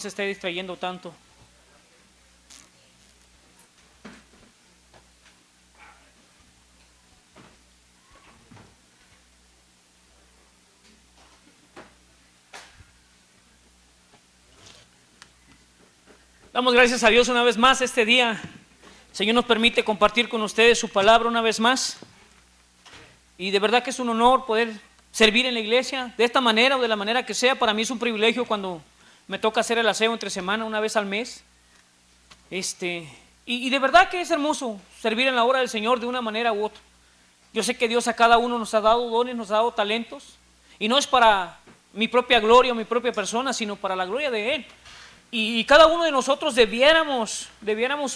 se esté distrayendo tanto. Damos gracias a Dios una vez más este día. El Señor nos permite compartir con ustedes su palabra una vez más. Y de verdad que es un honor poder servir en la iglesia de esta manera o de la manera que sea. Para mí es un privilegio cuando me toca hacer el aseo entre semana, una vez al mes. Y de verdad que es hermoso servir en la obra del Señor de una manera u otra. Yo sé que Dios a cada uno nos ha dado dones, nos ha dado talentos. Y no es para mi propia gloria o mi propia persona, sino para la gloria de Él. Y cada uno de nosotros debiéramos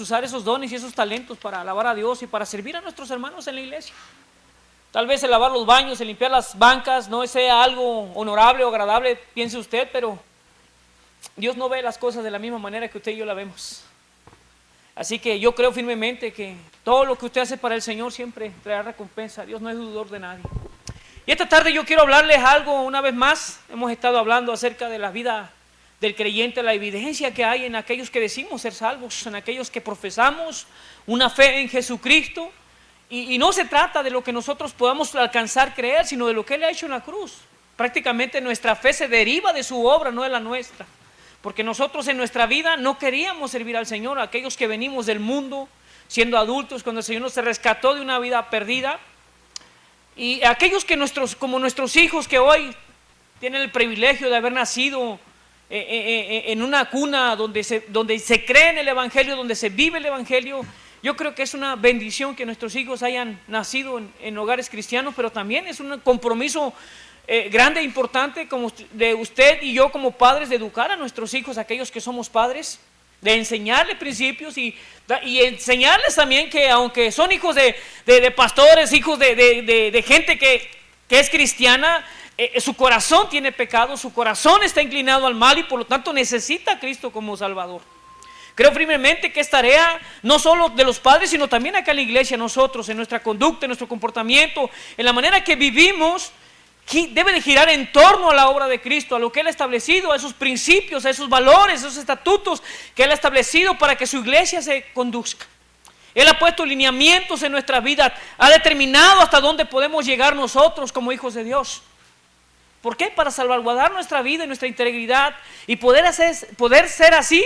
usar esos dones y esos talentos para alabar a Dios y para servir a nuestros hermanos en la iglesia. Tal vez el lavar los baños, el limpiar las bancas no sea algo honorable o agradable, piense usted, pero Dios no ve las cosas de la misma manera que usted y yo la vemos. Así que yo creo firmemente que todo lo que usted hace para el Señor siempre traerá recompensa. Dios no es deudor de nadie. Y esta tarde yo quiero hablarles algo una vez más. Hemos estado hablando acerca de la vida del creyente, la evidencia que hay en aquellos que decimos ser salvos, en aquellos que profesamos una fe en Jesucristo. Y no se trata de lo que nosotros podamos alcanzar creer, sino de lo que Él ha hecho en la cruz. Prácticamente nuestra fe se deriva de su obra, no de la nuestra. Porque nosotros en nuestra vida no queríamos servir al Señor, aquellos que venimos del mundo, siendo adultos, cuando el Señor nos rescató de una vida perdida. Y aquellos que como nuestros hijos que hoy tienen el privilegio de haber nacido en una cuna donde se cree en el Evangelio, donde se vive el Evangelio. Yo creo que es una bendición que nuestros hijos hayan nacido en hogares cristianos, pero también es un compromiso grande e importante como de usted y yo como padres, de educar a nuestros hijos, aquellos que somos padres, de enseñarles principios y enseñarles también que aunque son hijos de pastores, hijos de gente que es cristiana, su corazón tiene pecado, su corazón está inclinado al mal y por lo tanto necesita a Cristo como Salvador. Creo firmemente que es tarea no solo de los padres, sino también acá en la iglesia, nosotros, en nuestra conducta, en nuestro comportamiento, en la manera que vivimos, que debe de girar en torno a la obra de Cristo, a lo que Él ha establecido, a esos principios, a esos valores, a esos estatutos que Él ha establecido para que su iglesia se conduzca. Él ha puesto lineamientos en nuestra vida, ha determinado hasta dónde podemos llegar nosotros como hijos de Dios. ¿Por qué? Para salvaguardar nuestra vida y nuestra integridad y poder ser así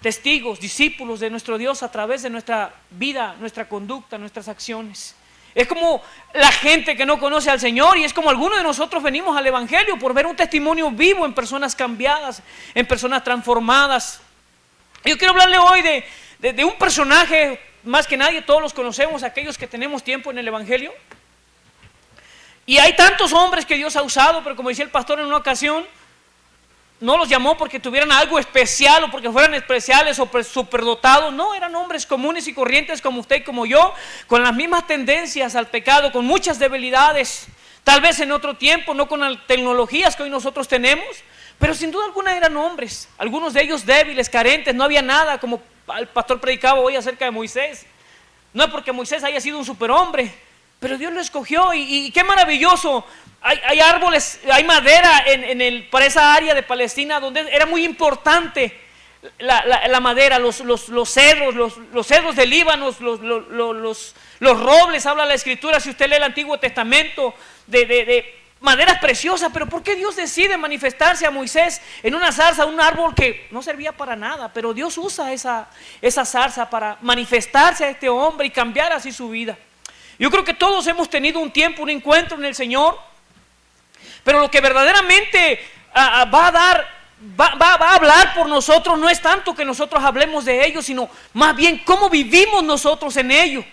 testigos, discípulos de nuestro Dios a través de nuestra vida, nuestra conducta, nuestras acciones. Es como la gente que no conoce al Señor y es como algunos de nosotros venimos al Evangelio por ver un testimonio vivo en personas cambiadas, en personas transformadas. Yo quiero hablarle hoy de un personaje, más que nadie todos los conocemos, aquellos que tenemos tiempo en el Evangelio. Y hay tantos hombres que Dios ha usado, pero como decía el pastor en una ocasión, no los llamó porque tuvieran algo especial o porque fueran especiales o superdotados. No, eran hombres comunes y corrientes como usted y como yo, con las mismas tendencias al pecado, con muchas debilidades. Tal vez en otro tiempo, no con las tecnologías que hoy nosotros tenemos, pero sin duda alguna eran hombres, algunos de ellos débiles, carentes, no había nada, como el pastor predicaba hoy acerca de Moisés. No es porque Moisés haya sido un superhombre, pero Dios lo escogió y qué maravilloso. Hay árboles, hay madera para esa área de Palestina donde era muy importante la madera, los cedros del Líbano, los robles. Habla la Escritura, si usted lee el Antiguo Testamento, de maderas preciosas. Pero ¿por qué Dios decide manifestarse a Moisés en una zarza, un árbol que no servía para nada? Pero Dios usa esa zarza para manifestarse a este hombre y cambiar así su vida. Yo creo que todos hemos tenido un tiempo, un encuentro en el Señor, pero lo que verdaderamente va a hablar por nosotros no es tanto que nosotros hablemos de ellos, sino más bien cómo vivimos nosotros en ello.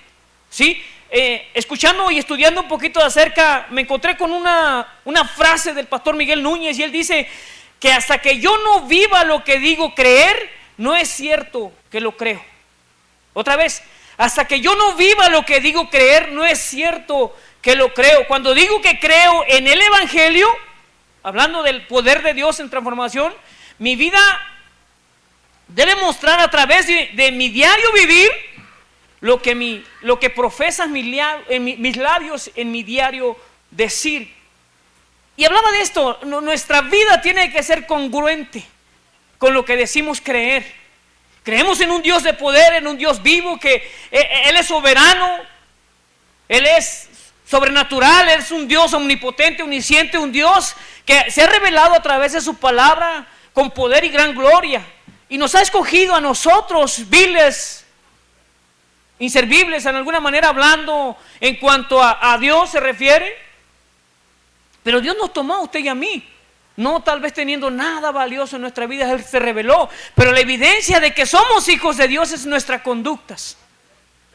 ¿Sí? Escuchando y estudiando un poquito de acerca, me encontré con una frase del pastor Miguel Núñez y él dice que hasta que yo no viva lo que digo creer, no es cierto que lo creo. Otra vez, hasta que yo no viva lo que digo creer, no es cierto que lo creo. Cuando digo que creo en el Evangelio, hablando del poder de Dios en transformación, mi vida debe mostrar a través de mi diario vivir lo que profesan mis labios en mi diario decir. Y hablaba de esto, nuestra vida tiene que ser congruente. con lo que decimos creer. Creemos en un Dios de poder, en un Dios vivo, que Él es soberano, Él es sobrenatural, Él es un Dios omnipotente, omnisciente, un Dios que se ha revelado a través de su palabra con poder y gran gloria. Y nos ha escogido a nosotros, viles, inservibles, en alguna manera hablando en cuanto a Dios se refiere. Pero Dios nos tomó a usted y a mí. No tal vez teniendo nada valioso en nuestra vida, Él se reveló. Pero la evidencia de que somos hijos de Dios es nuestras conductas.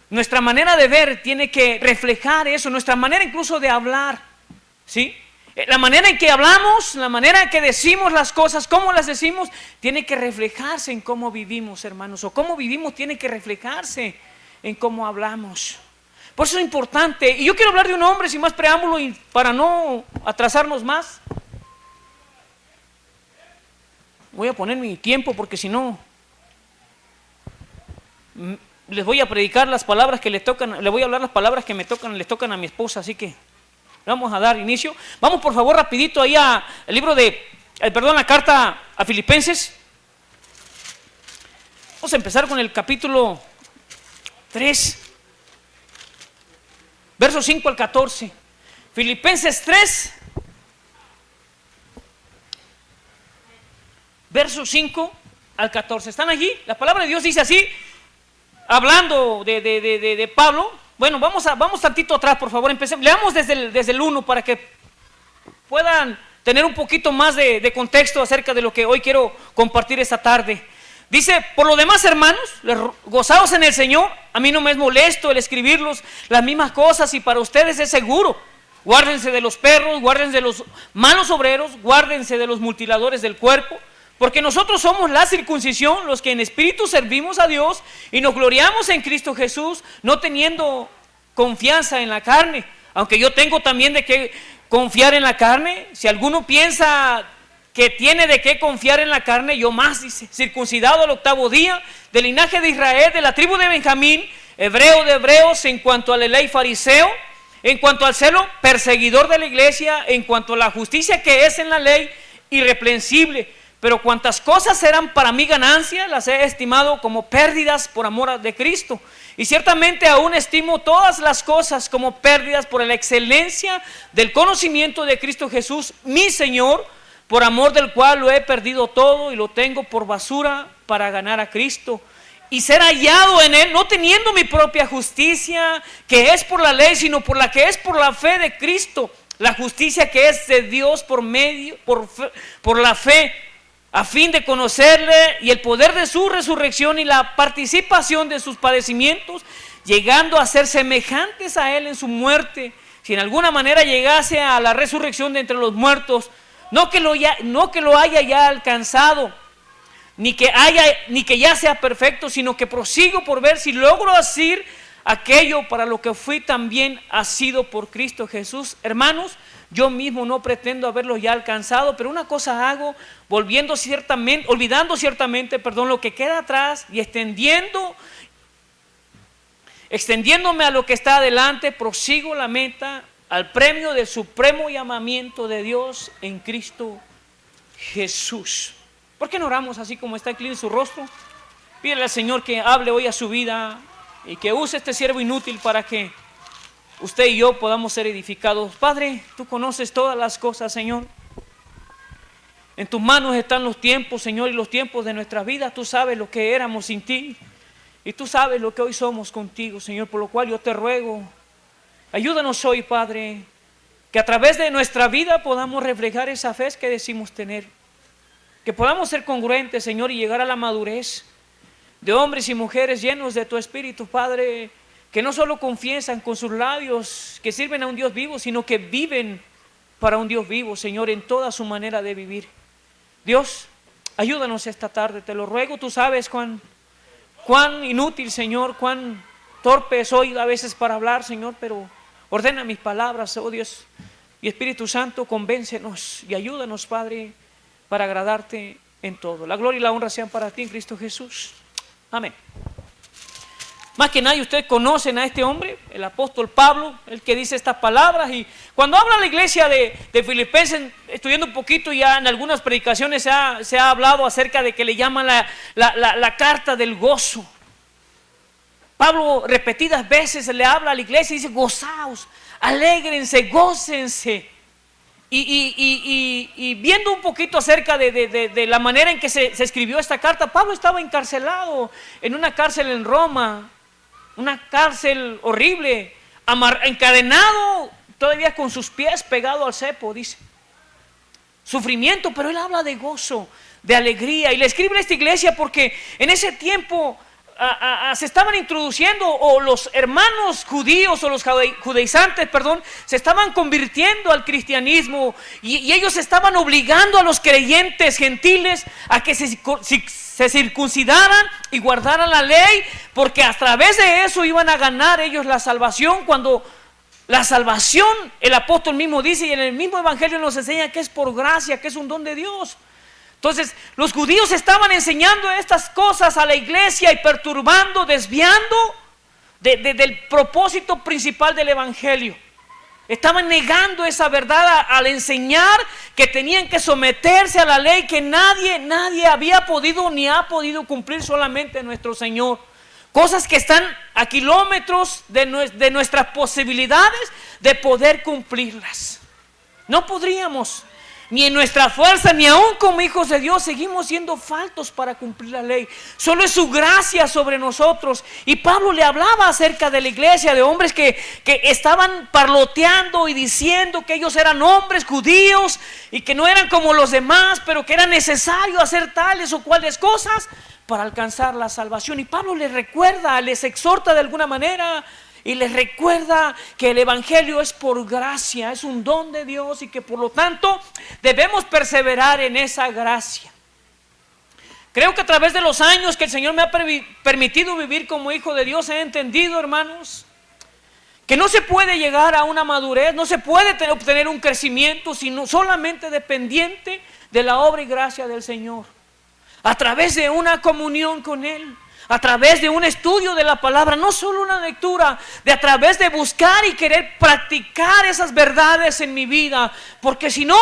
Nuestra manera de ver tiene que reflejar eso. Nuestra manera incluso de hablar, ¿sí? La manera en que hablamos, la manera en que decimos las cosas, cómo las decimos, tiene que reflejarse en cómo vivimos, hermanos. O cómo vivimos tiene que reflejarse en cómo hablamos. Por eso es importante. Y yo quiero hablar de un hombre sin más preámbulo y para no atrasarnos más. Voy a poner mi tiempo porque si no les voy a predicar las palabras que le tocan, le voy a hablar las palabras que me tocan, les tocan a mi esposa, así que vamos a dar inicio. Vamos por favor rapidito ahí al libro de, la carta a Filipenses. Vamos a empezar con el capítulo 3, versos 5 al 14. Filipenses 3, versos 5 al 14. ¿Están allí? La palabra de Dios dice así, hablando de Pablo. Bueno, vamos tantito atrás, por favor. Empecemos. Leamos desde el 1 para que puedan tener un poquito más de contexto acerca de lo que hoy quiero compartir esta tarde. Dice: por lo demás, hermanos, gozaos en el Señor. A mí no me es molesto el escribirlos las mismas cosas, y para ustedes es seguro. Guárdense de los perros, guárdense de los malos obreros, guárdense de los mutiladores del cuerpo. Porque nosotros somos la circuncisión, los que en espíritu servimos a Dios y nos gloriamos en Cristo Jesús, no teniendo confianza en la carne. Aunque yo tengo también de qué confiar en la carne. Si alguno piensa que tiene de qué confiar en la carne, yo más, dice: circuncidado al 8º día, del linaje de Israel, de la tribu de Benjamín, hebreo de hebreos, en cuanto a la ley fariseo, en cuanto al celo perseguidor de la iglesia, en cuanto a la justicia que es en la ley, irreprensible. Pero cuantas cosas eran para mí ganancia, las he estimado como pérdidas por amor de Cristo. Y ciertamente aún estimo todas las cosas como pérdidas por la excelencia del conocimiento de Cristo Jesús, mi Señor, por amor del cual lo he perdido todo y lo tengo por basura para ganar a Cristo y ser hallado en Él, no teniendo mi propia justicia, que es por la ley, sino por la que es por la fe de Cristo, la justicia que es de Dios por la fe, a fin de conocerle y el poder de su resurrección y la participación de sus padecimientos, llegando a ser semejantes a Él en su muerte, si en alguna manera llegase a la resurrección de entre los muertos. No que lo haya ya alcanzado, ni que ya sea perfecto, sino que prosigo por ver si logro hacer aquello para lo que fui también asido por Cristo Jesús. Hermanos, yo mismo no pretendo haberlo ya alcanzado, pero una cosa hago, olvidando ciertamente, lo que queda atrás y extendiéndome a lo que está adelante, prosigo la meta, al premio del supremo llamamiento de Dios en Cristo Jesús. ¿Por qué no oramos así como está? Incline su rostro. Pídele al Señor que hable hoy a su vida y que use este siervo inútil para que usted y yo podamos ser edificados. Padre, tú conoces todas las cosas, Señor. En tus manos están los tiempos, Señor, y los tiempos de nuestras vidas. Tú sabes lo que éramos sin ti y tú sabes lo que hoy somos contigo, Señor, por lo cual yo te ruego, ayúdanos hoy, Padre, que a través de nuestra vida podamos reflejar esa fe que decimos tener, que podamos ser congruentes, Señor, y llegar a la madurez de hombres y mujeres llenos de tu Espíritu, Padre, que no solo confiesan con sus labios que sirven a un Dios vivo, sino que viven para un Dios vivo, Señor, en toda su manera de vivir. Dios, ayúdanos esta tarde, te lo ruego. Tú sabes cuán inútil, Señor, cuán torpe soy a veces para hablar, Señor, pero ordena mis palabras, oh Dios, y Espíritu Santo, convéncenos y ayúdanos, Padre, para agradarte en todo. La gloria y la honra sean para ti en Cristo Jesús. Amén. Más que nadie ustedes conocen a este hombre, el apóstol Pablo, el que dice estas palabras. Y cuando habla la iglesia de Filipenses, estudiando un poquito ya en algunas predicaciones se ha hablado acerca de que le llaman la carta del gozo. Pablo repetidas veces le habla a la iglesia y dice: gozaos, alégrense, gócense. Y viendo un poquito acerca de la manera en que se escribió esta carta, Pablo estaba encarcelado en una cárcel en Roma, una cárcel horrible, encadenado todavía con sus pies pegados al cepo, dice. Sufrimiento, pero él habla de gozo, de alegría, y le escribe a esta iglesia porque en ese tiempo se estaban introduciendo, o los hermanos judíos o los judaizantes, se estaban convirtiendo al cristianismo, y ellos estaban obligando a los creyentes gentiles a que se circuncidaran y guardaran la ley, porque a través de eso iban a ganar ellos la salvación, cuando la salvación, el apóstol mismo dice, y en el mismo evangelio nos enseña que es por gracia, que es un don de Dios. Entonces los judíos estaban enseñando estas cosas a la iglesia y perturbando, desviando del propósito principal del evangelio. Estaban negando esa verdad al enseñar que tenían que someterse a la ley que nadie había podido ni ha podido cumplir, solamente nuestro Señor. Cosas que están a kilómetros de nuestras posibilidades de poder cumplirlas. No podríamos. Ni en nuestra fuerza, ni aún como hijos de Dios, seguimos siendo faltos para cumplir la ley. Solo es su gracia sobre nosotros. Y Pablo le hablaba acerca de la iglesia, de hombres que estaban parloteando y diciendo que ellos eran hombres judíos y que no eran como los demás, pero que era necesario hacer tales o cuales cosas para alcanzar la salvación. Y Pablo les recuerda, les exhorta de alguna manera, y les recuerda que el evangelio es por gracia, es un don de Dios, y que por lo tanto debemos perseverar en esa gracia. Creo que a través de los años que el Señor me ha permitido vivir como hijo de Dios, he entendido, hermanos, que no se puede llegar a una madurez, no se puede obtener un crecimiento sino solamente dependiente de la obra y gracia del Señor, a través de una comunión con Él, a través de un estudio de la palabra, no solo una lectura, a través de buscar y querer practicar esas verdades en mi vida, porque si no,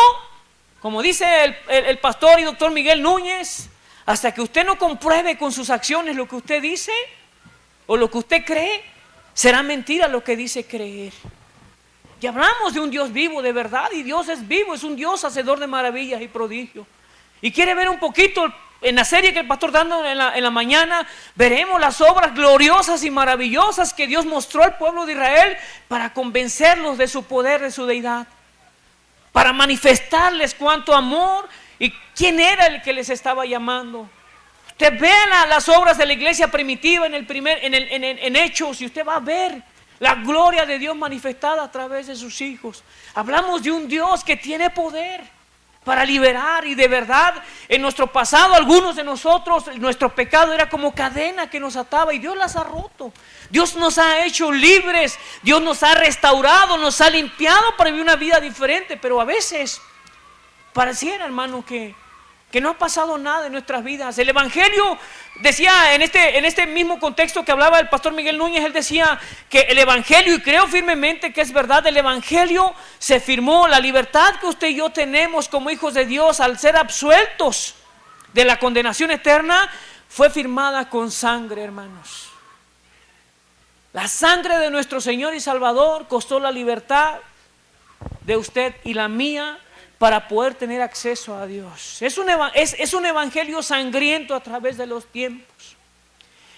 como dice el pastor y doctor Miguel Núñez, hasta que usted no compruebe con sus acciones lo que usted dice o lo que usted cree, será mentira lo que dice creer. Y hablamos de un Dios vivo de verdad, y Dios es vivo, es un Dios hacedor de maravillas y prodigios. Y quiere ver un poquito. En la serie que el pastor dando en la mañana, veremos las obras gloriosas y maravillosas que Dios mostró al pueblo de Israel para convencerlos de su poder, de su deidad, para manifestarles cuánto amor y quién era el que les estaba llamando. Usted ve las obras de la iglesia primitiva en Hechos, y usted va a ver la gloria de Dios manifestada a través de sus hijos. Hablamos de un Dios que tiene poder para liberar, y de verdad en nuestro pasado algunos de nosotros, nuestro pecado era como cadena que nos ataba, y Dios las ha roto. Dios nos ha hecho libres, Dios nos ha restaurado, nos ha limpiado para vivir una vida diferente, pero a veces pareciera, hermano, que no ha pasado nada en nuestras vidas. El evangelio decía en este mismo contexto que hablaba el pastor Miguel Núñez, él decía que el evangelio, y creo firmemente que es verdad, el evangelio se firmó, la libertad que usted y yo tenemos como hijos de Dios al ser absueltos de la condenación eterna, fue firmada con sangre, hermanos. La sangre de nuestro Señor y Salvador costó la libertad de usted y la mía, para poder tener acceso a Dios. Es un evangelio sangriento a través de los tiempos.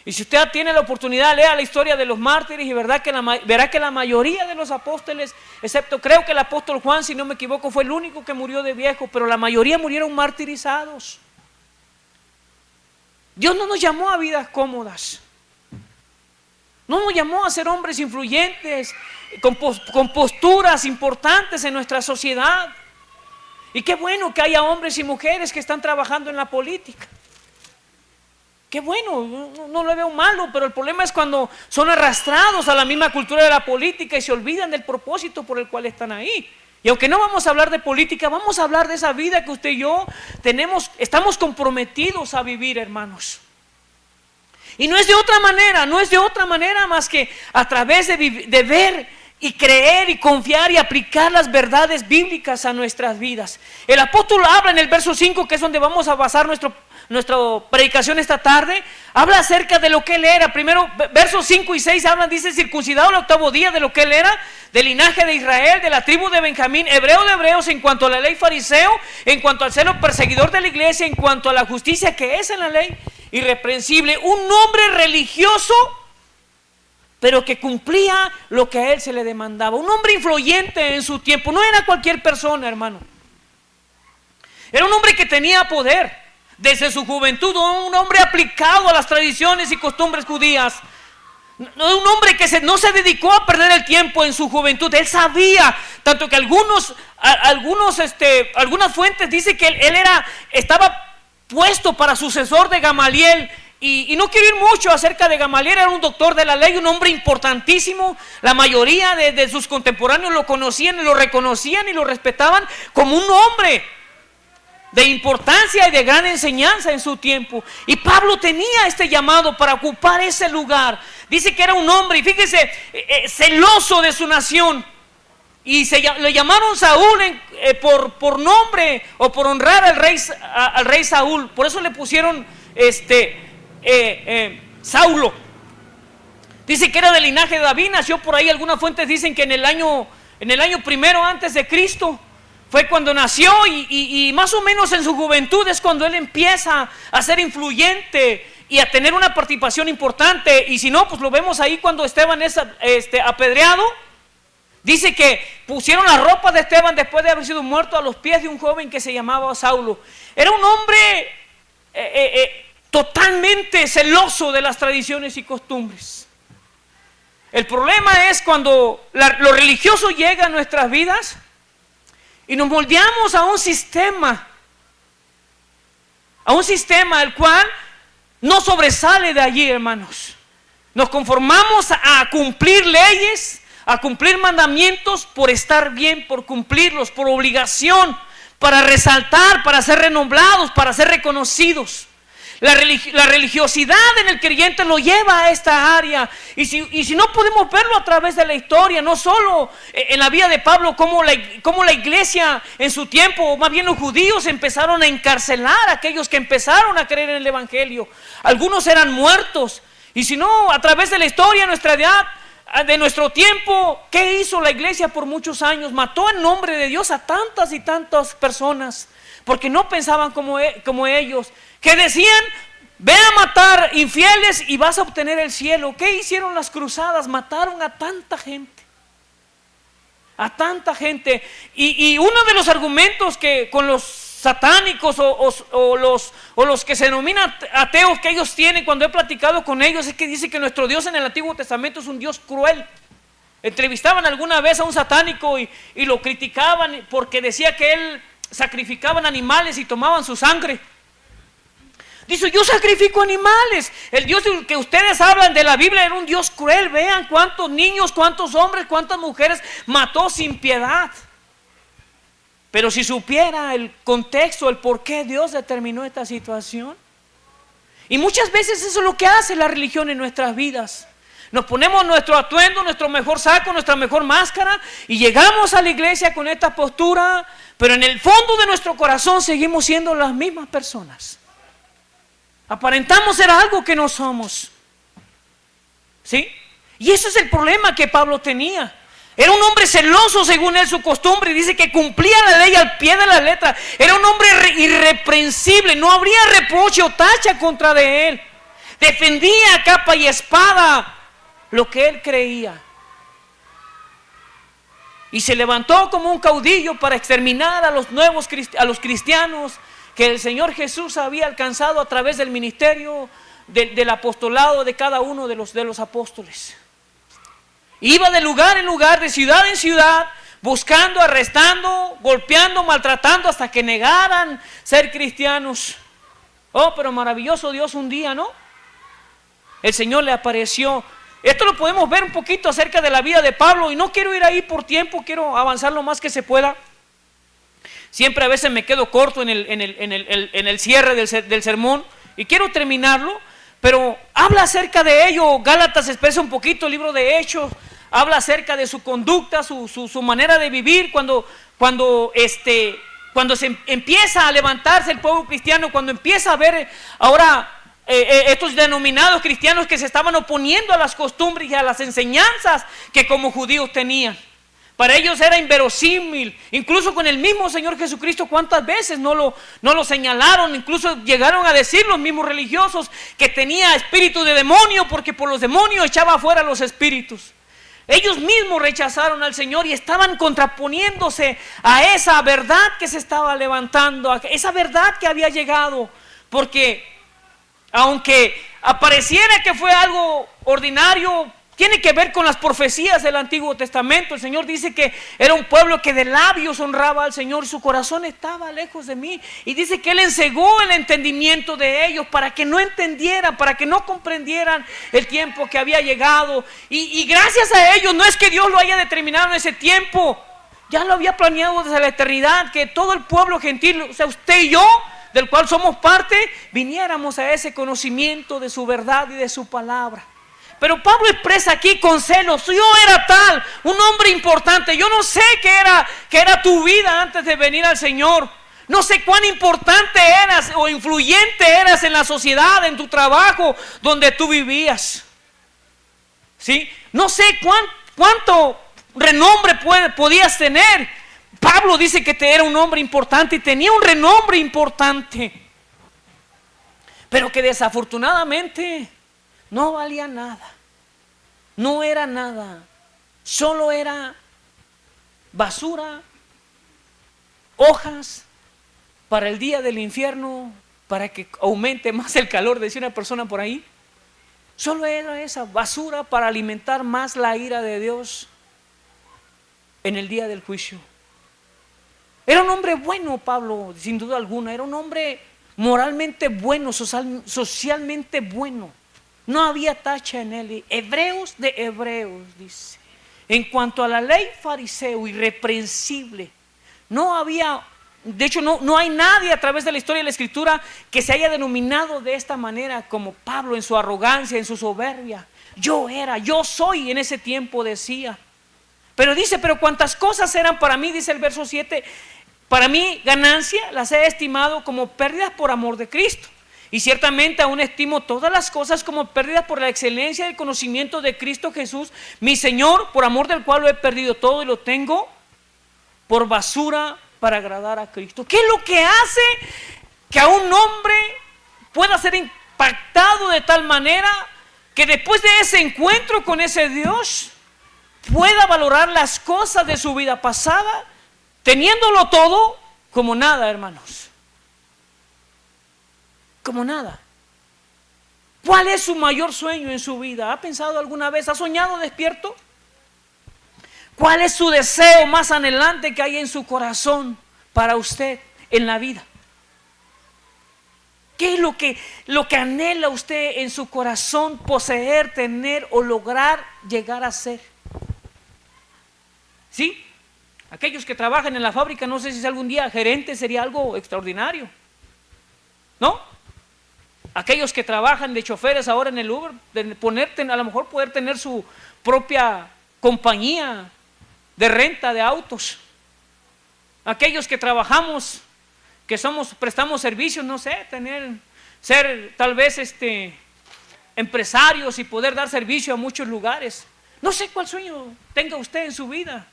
Y si usted tiene la oportunidad, lea la historia de los mártires, y verá que la mayoría de los apóstoles, excepto creo que el apóstol Juan, si no me equivoco, fue el único que murió de viejo, pero la mayoría murieron martirizados. Dios no nos llamó a vidas cómodas. No nos llamó a ser hombres influyentes, con posturas importantes en nuestra sociedad. Y qué bueno que haya hombres y mujeres que están trabajando en la política. Qué bueno, no lo veo malo, pero el problema es cuando son arrastrados a la misma cultura de la política y se olvidan del propósito por el cual están ahí. Y aunque no vamos a hablar de política, vamos a hablar de esa vida que usted y yo estamos comprometidos a vivir, hermanos. Y no es de otra manera, no es de otra manera más que a través de ver y creer y confiar y aplicar las verdades bíblicas a nuestras vidas. El apóstol habla en el verso 5, que es donde vamos a basar nuestra predicación esta tarde. Habla acerca de lo que él era. Primero, versos 5 y 6 hablan, dice: circuncidado el 8º día, de lo que él era, del linaje de Israel, de la tribu de Benjamín, hebreo de hebreos, en cuanto a la ley fariseo, en cuanto al celo perseguidor de la iglesia, en cuanto a la justicia que es en la ley, irreprensible. Un hombre religioso, pero que cumplía lo que a él se le demandaba. Un hombre influyente en su tiempo. No era cualquier persona, hermano. Era un hombre que tenía poder desde su juventud, un hombre aplicado a las tradiciones y costumbres judías. Un hombre que no se dedicó a perder el tiempo en su juventud. Él sabía, tanto que algunas fuentes dicen que él estaba puesto para sucesor de Gamaliel. Y no quiero ir mucho acerca de Gamaliel. Era un doctor de la ley, un hombre importantísimo. La mayoría de sus contemporáneos lo conocían y lo reconocían y lo respetaban como un hombre de importancia y de gran enseñanza en su tiempo. Y Pablo tenía este llamado para ocupar ese lugar. Dice que era un hombre, y fíjese, celoso de su nación. Y le llamaron Saúl por nombre, o por honrar al rey Saúl. Por eso le pusieron Saulo. Dice que era del linaje de David. Nació por ahí, algunas fuentes dicen que en el año primero antes de Cristo fue cuando nació, y más o menos en su juventud es cuando él empieza a ser influyente y a tener una participación importante. Y si no, pues lo vemos ahí cuando Esteban es apedreado. Dice que pusieron la ropa de Esteban después de haber sido muerto a los pies de un joven que se llamaba Saulo. Era un hombre totalmente celoso de las tradiciones y costumbres. El problema es cuando lo religioso llega a nuestras vidas y nos moldeamos a un sistema el cual no sobresale de allí, hermanos. Nos conformamos a cumplir leyes, a cumplir mandamientos por estar bien, por cumplirlos, por obligación, para resaltar, para ser renombrados, para ser reconocidos. La religiosidad en el creyente lo lleva a esta área. Y si no podemos verlo a través de la historia, no solo en la vida de Pablo, como la iglesia en su tiempo, o más bien los judíos, empezaron a encarcelar a aquellos que empezaron a creer en el evangelio. Algunos eran muertos. Y si no, a través de la historia, nuestra edad, de nuestro tiempo, ¿qué hizo la iglesia por muchos años? Mató en nombre de Dios a tantas y tantas personas, porque no pensaban como ellos, que decían: ve a matar infieles y vas a obtener el cielo. ¿Qué hicieron las cruzadas? Mataron a tanta gente. Y uno de los argumentos que con los satánicos o los que se denominan ateos que ellos tienen, cuando he platicado con ellos, es que dice que nuestro Dios en el Antiguo Testamento es un Dios cruel. Entrevistaban alguna vez a un satánico y lo criticaban porque decía que él sacrificaban animales y tomaban su sangre. Dice: yo sacrifico animales. El Dios que ustedes hablan de la Biblia era un Dios cruel. Vean cuántos niños, cuántos hombres, cuántas mujeres mató sin piedad. Pero si supiera el contexto, el por qué Dios determinó esta situación. Y muchas veces eso es lo que hace la religión en nuestras vidas. Nos ponemos nuestro atuendo, nuestro mejor saco, nuestra mejor máscara, y llegamos a la iglesia con esta postura, pero en el fondo de nuestro corazón seguimos siendo las mismas personas. Aparentamos ser algo que no somos. ¿Sí? Y ese es el problema que Pablo tenía. Era un hombre celoso según él, su costumbre. Dice que cumplía la ley al pie de la letra. Era un hombre irreprensible. No habría reproche o tacha contra de él. Defendía a capa y espada lo que él creía. Y se levantó como un caudillo para exterminar a los cristianos que el Señor Jesús había alcanzado a través del ministerio del apostolado de cada uno de los apóstoles. Iba de lugar en lugar, de ciudad en ciudad, buscando, arrestando, golpeando, maltratando, hasta que negaran ser cristianos. Oh, pero maravilloso Dios un día, ¿no? El Señor le apareció. Esto lo podemos ver un poquito acerca de la vida de Pablo, y no quiero ir ahí por tiempo, quiero avanzar lo más que se pueda. Siempre a veces me quedo corto en el cierre del sermón, y quiero terminarlo, Pero habla acerca de ello. Gálatas expresa un poquito, el libro de Hechos, habla acerca de su conducta, su manera de vivir, cuando se empieza a levantarse el pueblo cristiano, cuando empieza a ver ahora estos denominados cristianos que se estaban oponiendo a las costumbres y a las enseñanzas que como judíos tenían. Para ellos era inverosímil, incluso con el mismo Señor Jesucristo, cuántas veces no lo señalaron, incluso llegaron a decir los mismos religiosos que tenía espíritu de demonio, porque por los demonios echaba afuera los espíritus. Ellos mismos rechazaron al Señor y estaban contraponiéndose a esa verdad que se estaba levantando, a esa verdad que había llegado, porque aunque apareciera que fue algo ordinario, tiene que ver con las profecías del Antiguo Testamento. El Señor dice que era un pueblo que de labios honraba al Señor, su corazón estaba lejos de mí. Y dice que Él encegó el entendimiento de ellos para que no entendieran, para que no comprendieran el tiempo que había llegado. Y gracias a ellos, no es que Dios lo haya determinado en ese tiempo, ya lo había planeado desde la eternidad, que todo el pueblo gentil, o sea, usted y yo, del cual somos parte, viniéramos a ese conocimiento de su verdad y de su palabra. Pero Pablo expresa aquí con celos: yo era tal, un hombre importante. Yo no sé qué era tu vida antes de venir al Señor. No sé cuán importante eras o influyente eras en la sociedad, en tu trabajo, donde tú vivías. ¿Sí? No sé cuánto renombre podías tener. Pablo dice que te era un hombre importante y tenía un renombre importante, pero que desafortunadamente no valía nada, no era nada, solo era basura, hojas para el día del infierno, para que aumente más el calor, decía una persona por ahí. Solo era esa basura para alimentar más la ira de Dios en el día del juicio. Era un hombre bueno, Pablo, sin duda alguna, era un hombre moralmente bueno, socialmente bueno. No había tacha en él. Hebreos de Hebreos, dice. En cuanto a la ley, fariseo, irreprensible. No había, de hecho no hay nadie a través de la historia de la Escritura que se haya denominado de esta manera como Pablo, en su arrogancia, en su soberbia. Yo soy en ese tiempo, decía. Pero dice, pero cuantas cosas eran para mí, dice el verso 7, para mí ganancia las he estimado como pérdidas por amor de Cristo. Y ciertamente aún estimo todas las cosas como pérdidas por la excelencia del conocimiento de Cristo Jesús, mi Señor, por amor del cual lo he perdido todo y lo tengo por basura para agradar a Cristo. ¿Qué es lo que hace que a un hombre pueda ser impactado de tal manera que después de ese encuentro con ese Dios pueda valorar las cosas de su vida pasada, teniéndolo todo como nada, hermanos? Como nada. ¿Cuál es su mayor sueño en su vida? ¿Ha pensado alguna vez? ¿Ha soñado despierto? ¿Cuál es su deseo más anhelante que hay en su corazón para usted en la vida? ¿Qué es lo que anhela usted en su corazón poseer, tener o lograr llegar a ser? ¿Sí? Aquellos que trabajan en la fábrica, no sé si algún día gerente sería algo extraordinario, ¿no? Aquellos que trabajan de choferes ahora en el Uber, a lo mejor poder tener su propia compañía de renta de autos. Aquellos que trabajamos, que prestamos servicios, no sé, ser tal vez empresarios y poder dar servicio a muchos lugares. No sé cuál sueño tenga usted en su vida.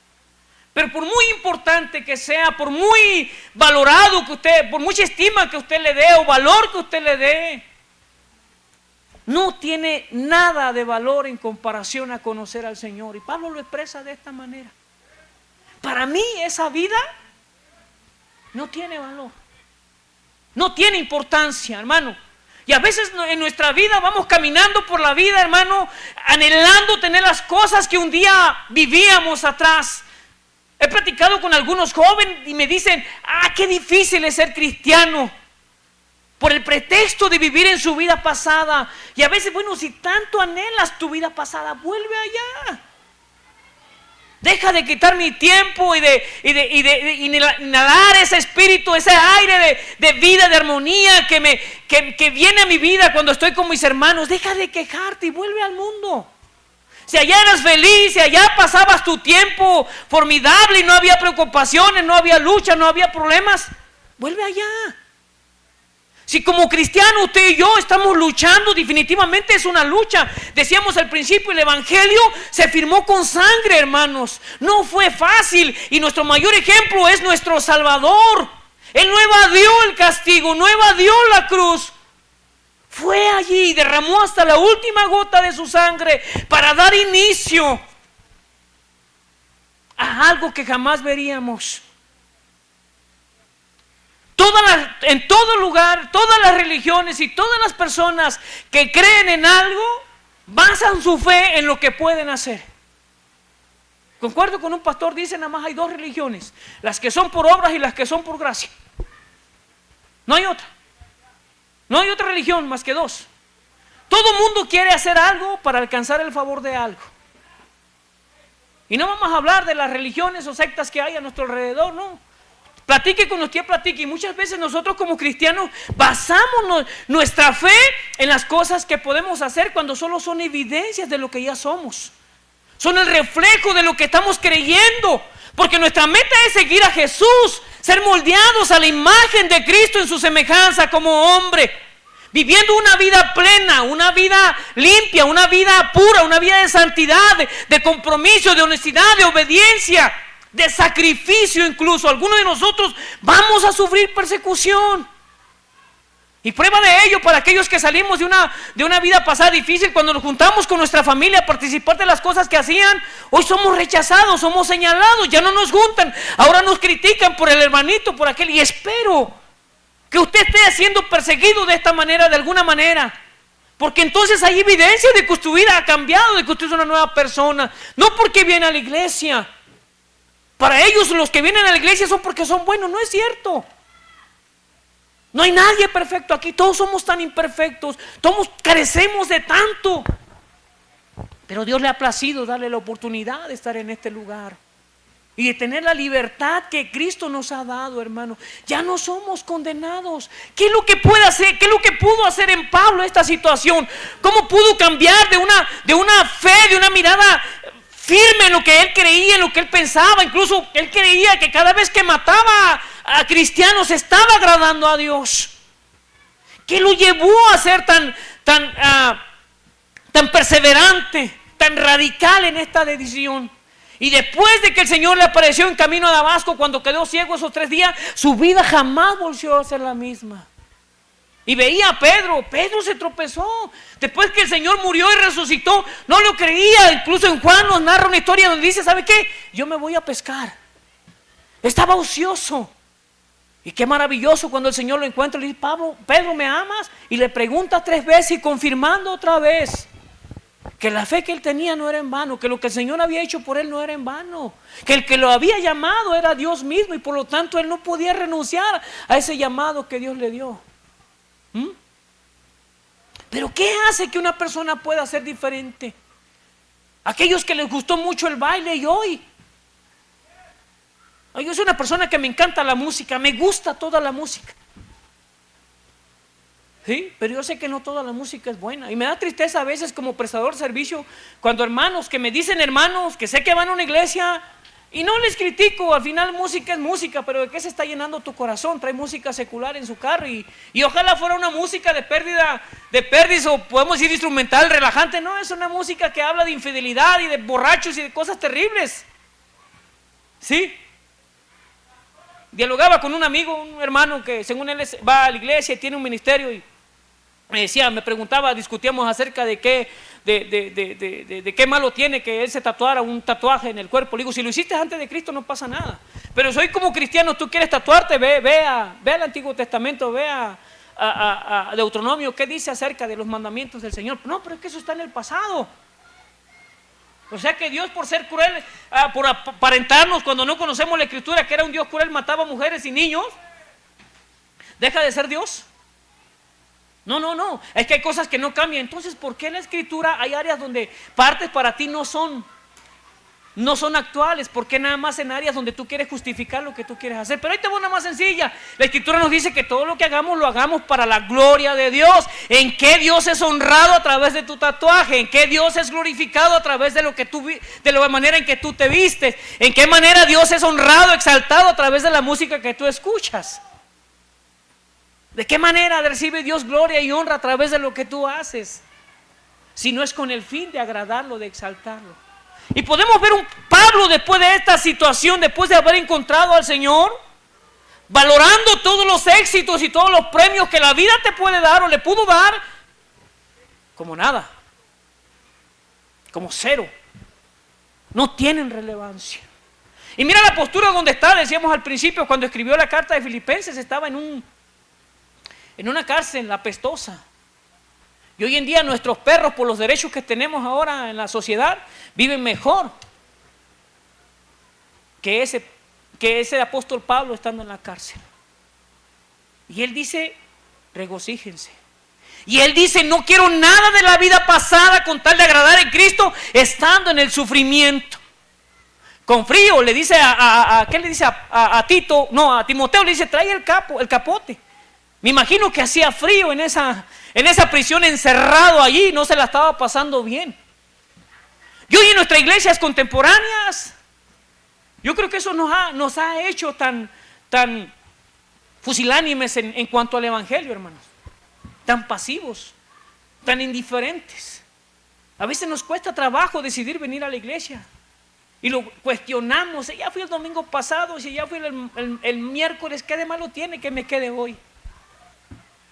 Pero por muy importante que sea, por muy valorado que usted, por mucha estima que usted le dé o valor que usted le dé, no tiene nada de valor en comparación a conocer al Señor. Y Pablo lo expresa de esta manera. Para mí esa vida no tiene valor, no tiene importancia, hermano. Y a veces en nuestra vida vamos caminando por la vida, hermano, anhelando tener las cosas que un día vivíamos atrás. He platicado con algunos jóvenes y me dicen, qué difícil es ser cristiano, por el pretexto de vivir en su vida pasada. Y a veces, bueno, si tanto anhelas tu vida pasada, vuelve allá. Deja de quitar mi tiempo y de inhalar ese espíritu, ese aire de vida, de armonía que viene a mi vida cuando estoy con mis hermanos. Deja de quejarte y vuelve al mundo. Si allá eras feliz, si allá pasabas tu tiempo formidable y no había preocupaciones, no había lucha, no había problemas, vuelve allá. Si como cristiano usted y yo estamos luchando, definitivamente es una lucha. Decíamos al principio, el evangelio se firmó con sangre, hermanos. No fue fácil y nuestro mayor ejemplo es nuestro Salvador. Él no evadió el castigo, no evadió la cruz. Fue allí y derramó hasta la última gota de su sangre para dar inicio a algo que jamás veríamos. En todo lugar, todas las religiones y todas las personas que creen en algo basan su fe en lo que pueden hacer. Concuerdo con un pastor, dice nada más hay dos religiones, las que son por obras y las que son por gracia. No hay otra. No hay otra religión más que dos. Todo mundo quiere hacer algo para alcanzar el favor de algo. Y no vamos a hablar de las religiones o sectas que hay a nuestro alrededor, no. Platique con usted, platique. Y muchas veces nosotros como cristianos basamos nuestra fe en las cosas que podemos hacer cuando solo son evidencias de lo que ya somos. Son el reflejo de lo que estamos creyendo. Porque nuestra meta es seguir a Jesús, ser moldeados a la imagen de Cristo en su semejanza como hombre, viviendo una vida plena, una vida limpia, una vida pura, una vida de santidad, de compromiso, de honestidad, de obediencia, de sacrificio incluso. Algunos de nosotros vamos a sufrir persecución. Y prueba de ello para aquellos que salimos de una vida pasada difícil, cuando nos juntamos con nuestra familia a participar de las cosas que hacían, hoy somos rechazados, somos señalados, ya no nos juntan, ahora nos critican por el hermanito, por aquel. Y espero que usted esté siendo perseguido de esta manera, de alguna manera, porque entonces hay evidencia de que su vida ha cambiado, de que usted es una nueva persona, no porque viene a la iglesia. Para ellos los que vienen a la iglesia son porque son buenos, no es cierto. No hay nadie perfecto aquí, todos somos tan imperfectos, todos carecemos de tanto. Pero Dios le ha placido darle la oportunidad de estar en este lugar y de tener la libertad que Cristo nos ha dado, hermano. Ya no somos condenados. ¿Qué es lo que puede hacer? ¿Qué es lo que pudo hacer en Pablo esta situación? ¿Cómo pudo cambiar de una fe, de una mirada firme en lo que él creía, en lo que él pensaba? Incluso él creía que cada vez que mataba a cristianos estaba agradando a Dios. ¿Qué lo llevó a ser tan perseverante, tan radical en esta decisión? Y después de que el Señor le apareció en camino a Damasco, cuando quedó ciego esos 3 días, su vida jamás volvió a ser la misma. Y veía a Pedro se tropezó. Después que el Señor murió y resucitó, no lo creía. Incluso en Juan nos narra una historia donde dice, ¿sabe qué? Yo me voy a pescar. Estaba ocioso. Y qué maravilloso cuando el Señor lo encuentra y le dice, Pedro, ¿me amas? Y le pregunta 3 veces y confirmando otra vez que la fe que él tenía no era en vano, que lo que el Señor había hecho por él no era en vano, que el que lo había llamado era Dios mismo y por lo tanto él no podía renunciar a ese llamado que Dios le dio. Pero ¿qué hace que una persona pueda ser diferente? Aquellos que les gustó mucho el baile y hoy, yo soy una persona que me encanta la música, me gusta toda la música. Sí, pero yo sé que no toda la música es buena. Y me da tristeza a veces como prestador de servicio, cuando hermanos que me dicen hermanos, que sé que van a una iglesia, y no les critico, al final música es música, pero ¿de qué se está llenando tu corazón? Trae música secular en su carro y ojalá fuera una música de pérdida o podemos decir instrumental, relajante. No, es una música que habla de infidelidad y de borrachos y de cosas terribles. ¿Sí? Dialogaba con un amigo, un hermano que según él va a la iglesia y tiene un ministerio y me preguntaba, discutíamos acerca de qué malo tiene que él se tatuara un tatuaje en el cuerpo. Le digo, si lo hiciste antes de Cristo no pasa nada, pero soy como cristiano, tú quieres tatuarte, ve al Antiguo Testamento, ve a Deuteronomio, ¿qué dice acerca de los mandamientos del Señor? No, pero es que eso está en el pasado. O sea que Dios, por ser cruel, por aparentarnos cuando no conocemos la Escritura, que era un Dios cruel, mataba mujeres y niños, ¿deja de ser Dios? No, es que hay cosas que no cambian. Entonces, ¿por qué en la Escritura hay áreas donde partes para ti no son no son actuales. ¿Por qué nada más en áreas donde tú quieres justificar lo que tú quieres hacer? Pero ahí te voy una más sencilla. La Escritura nos dice que todo lo que hagamos lo hagamos para la gloria de Dios. ¿En qué Dios es honrado a través de tu tatuaje? ¿En qué Dios es glorificado a través de de la manera en que tú te vistes? ¿En qué manera Dios es honrado, exaltado a través de la música que tú escuchas? ¿De qué manera recibe Dios gloria y honra a través de lo que tú haces? Si no es con el fin de agradarlo, de exaltarlo. Y podemos ver un Pablo después de esta situación, después de haber encontrado al Señor, valorando todos los éxitos y todos los premios que la vida te puede dar o le pudo dar, como nada, como cero. No tienen relevancia. Y mira la postura donde está. Decíamos al principio, cuando escribió la carta de Filipenses, estaba en una cárcel apestosa. Y hoy en día nuestros perros, por los derechos que tenemos ahora en la sociedad, viven mejor que ese apóstol Pablo estando en la cárcel. Y él dice, regocíjense. Y él dice, no quiero nada de la vida pasada con tal de agradar a Cristo, estando en el sufrimiento. Con frío le dice ¿qué le dice a Tito? No, a Timoteo le dice, trae el capote. Me imagino que hacía frío en esa prisión, encerrado allí, no se la estaba pasando bien. Y hoy en nuestras iglesias contemporáneas, yo creo que eso nos ha hecho tan fusilánimes en cuanto al evangelio, hermanos. Tan pasivos, tan indiferentes. A veces nos cuesta trabajo decidir venir a la iglesia. Y lo cuestionamos, si ya fui el domingo pasado, si ya fui el miércoles, ¿qué de malo tiene que me quede hoy?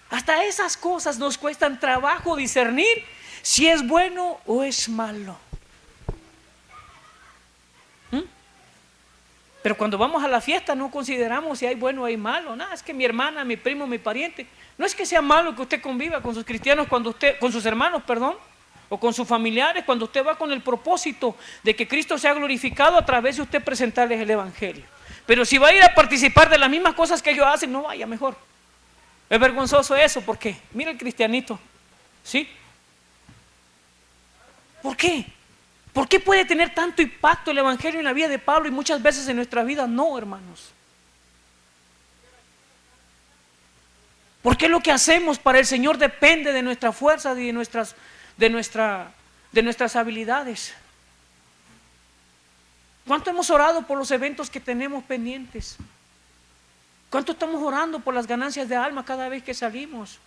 Hasta esas cosas nos cuestan trabajo discernir si es bueno o es malo. Pero cuando vamos a la fiesta no consideramos si hay bueno o hay malo. Nada, es que mi hermana, mi primo, mi pariente. No es que sea malo que usted conviva con sus cristianos, con sus hermanos, o con sus familiares, cuando usted va con el propósito de que Cristo sea glorificado a través de usted presentarles el evangelio. Pero si va a ir a participar de las mismas cosas que ellos hacen, no vaya mejor. Es vergonzoso eso, porque mira el cristianito, ¿sí? ¿Por qué? ¿Por qué puede tener tanto impacto el evangelio en la vida de Pablo y muchas veces en nuestra vida no, hermanos? ¿Por qué lo que hacemos para el Señor depende de nuestra fuerza y de nuestras habilidades? ¿Cuánto hemos orado por los eventos que tenemos pendientes? ¿Cuánto estamos orando por las ganancias de alma cada vez que salimos?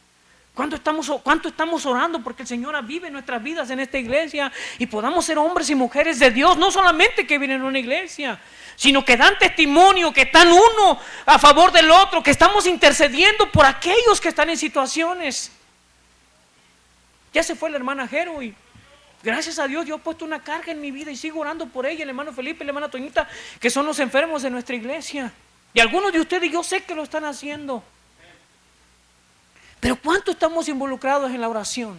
¿Cuánto estamos orando porque el Señor avive nuestras vidas en esta iglesia y podamos ser hombres y mujeres de Dios? No solamente que vienen a una iglesia, sino que dan testimonio, que están uno a favor del otro, que estamos intercediendo por aquellos que están en situaciones. Ya se fue la hermana Jero y gracias a Dios yo he puesto una carga en mi vida y sigo orando por ella, el hermano Felipe, la hermana Toñita, que son los enfermos de nuestra iglesia. Y algunos de ustedes yo sé que lo están haciendo. Pero ¿cuánto estamos involucrados en la oración?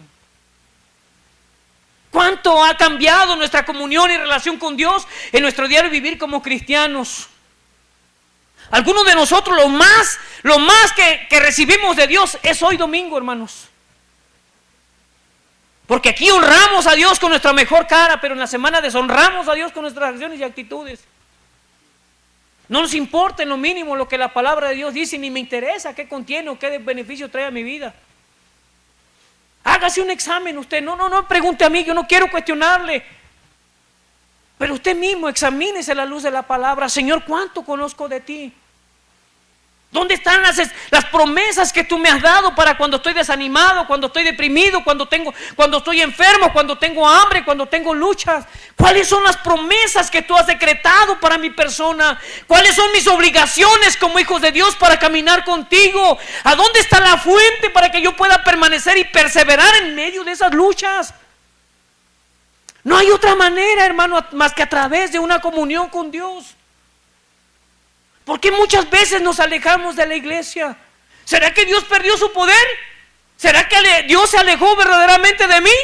¿Cuánto ha cambiado nuestra comunión y relación con Dios en nuestro diario vivir como cristianos? Algunos de nosotros lo más que recibimos de Dios es hoy domingo, hermanos. Porque aquí honramos a Dios con nuestra mejor cara, pero en la semana deshonramos a Dios con nuestras acciones y actitudes. No nos importa en lo mínimo lo que la palabra de Dios dice, ni me interesa qué contiene o qué beneficio trae a mi vida. Hágase un examen usted, no pregunte a mí, yo no quiero cuestionarle. Pero usted mismo examínese a la luz de la palabra. Señor, ¿cuánto conozco de ti? ¿Dónde están las promesas que tú me has dado para cuando estoy desanimado, cuando estoy deprimido, cuando estoy enfermo, cuando tengo hambre, cuando tengo luchas? ¿Cuáles son las promesas que tú has decretado para mi persona? ¿Cuáles son mis obligaciones como hijos de Dios para caminar contigo? ¿A dónde está la fuente para que yo pueda permanecer y perseverar en medio de esas luchas? No hay otra manera, hermano, más que a través de una comunión con Dios. ¿Por qué muchas veces nos alejamos de la iglesia? ¿Será que Dios perdió su poder? ¿Será que Dios se alejó verdaderamente de mí?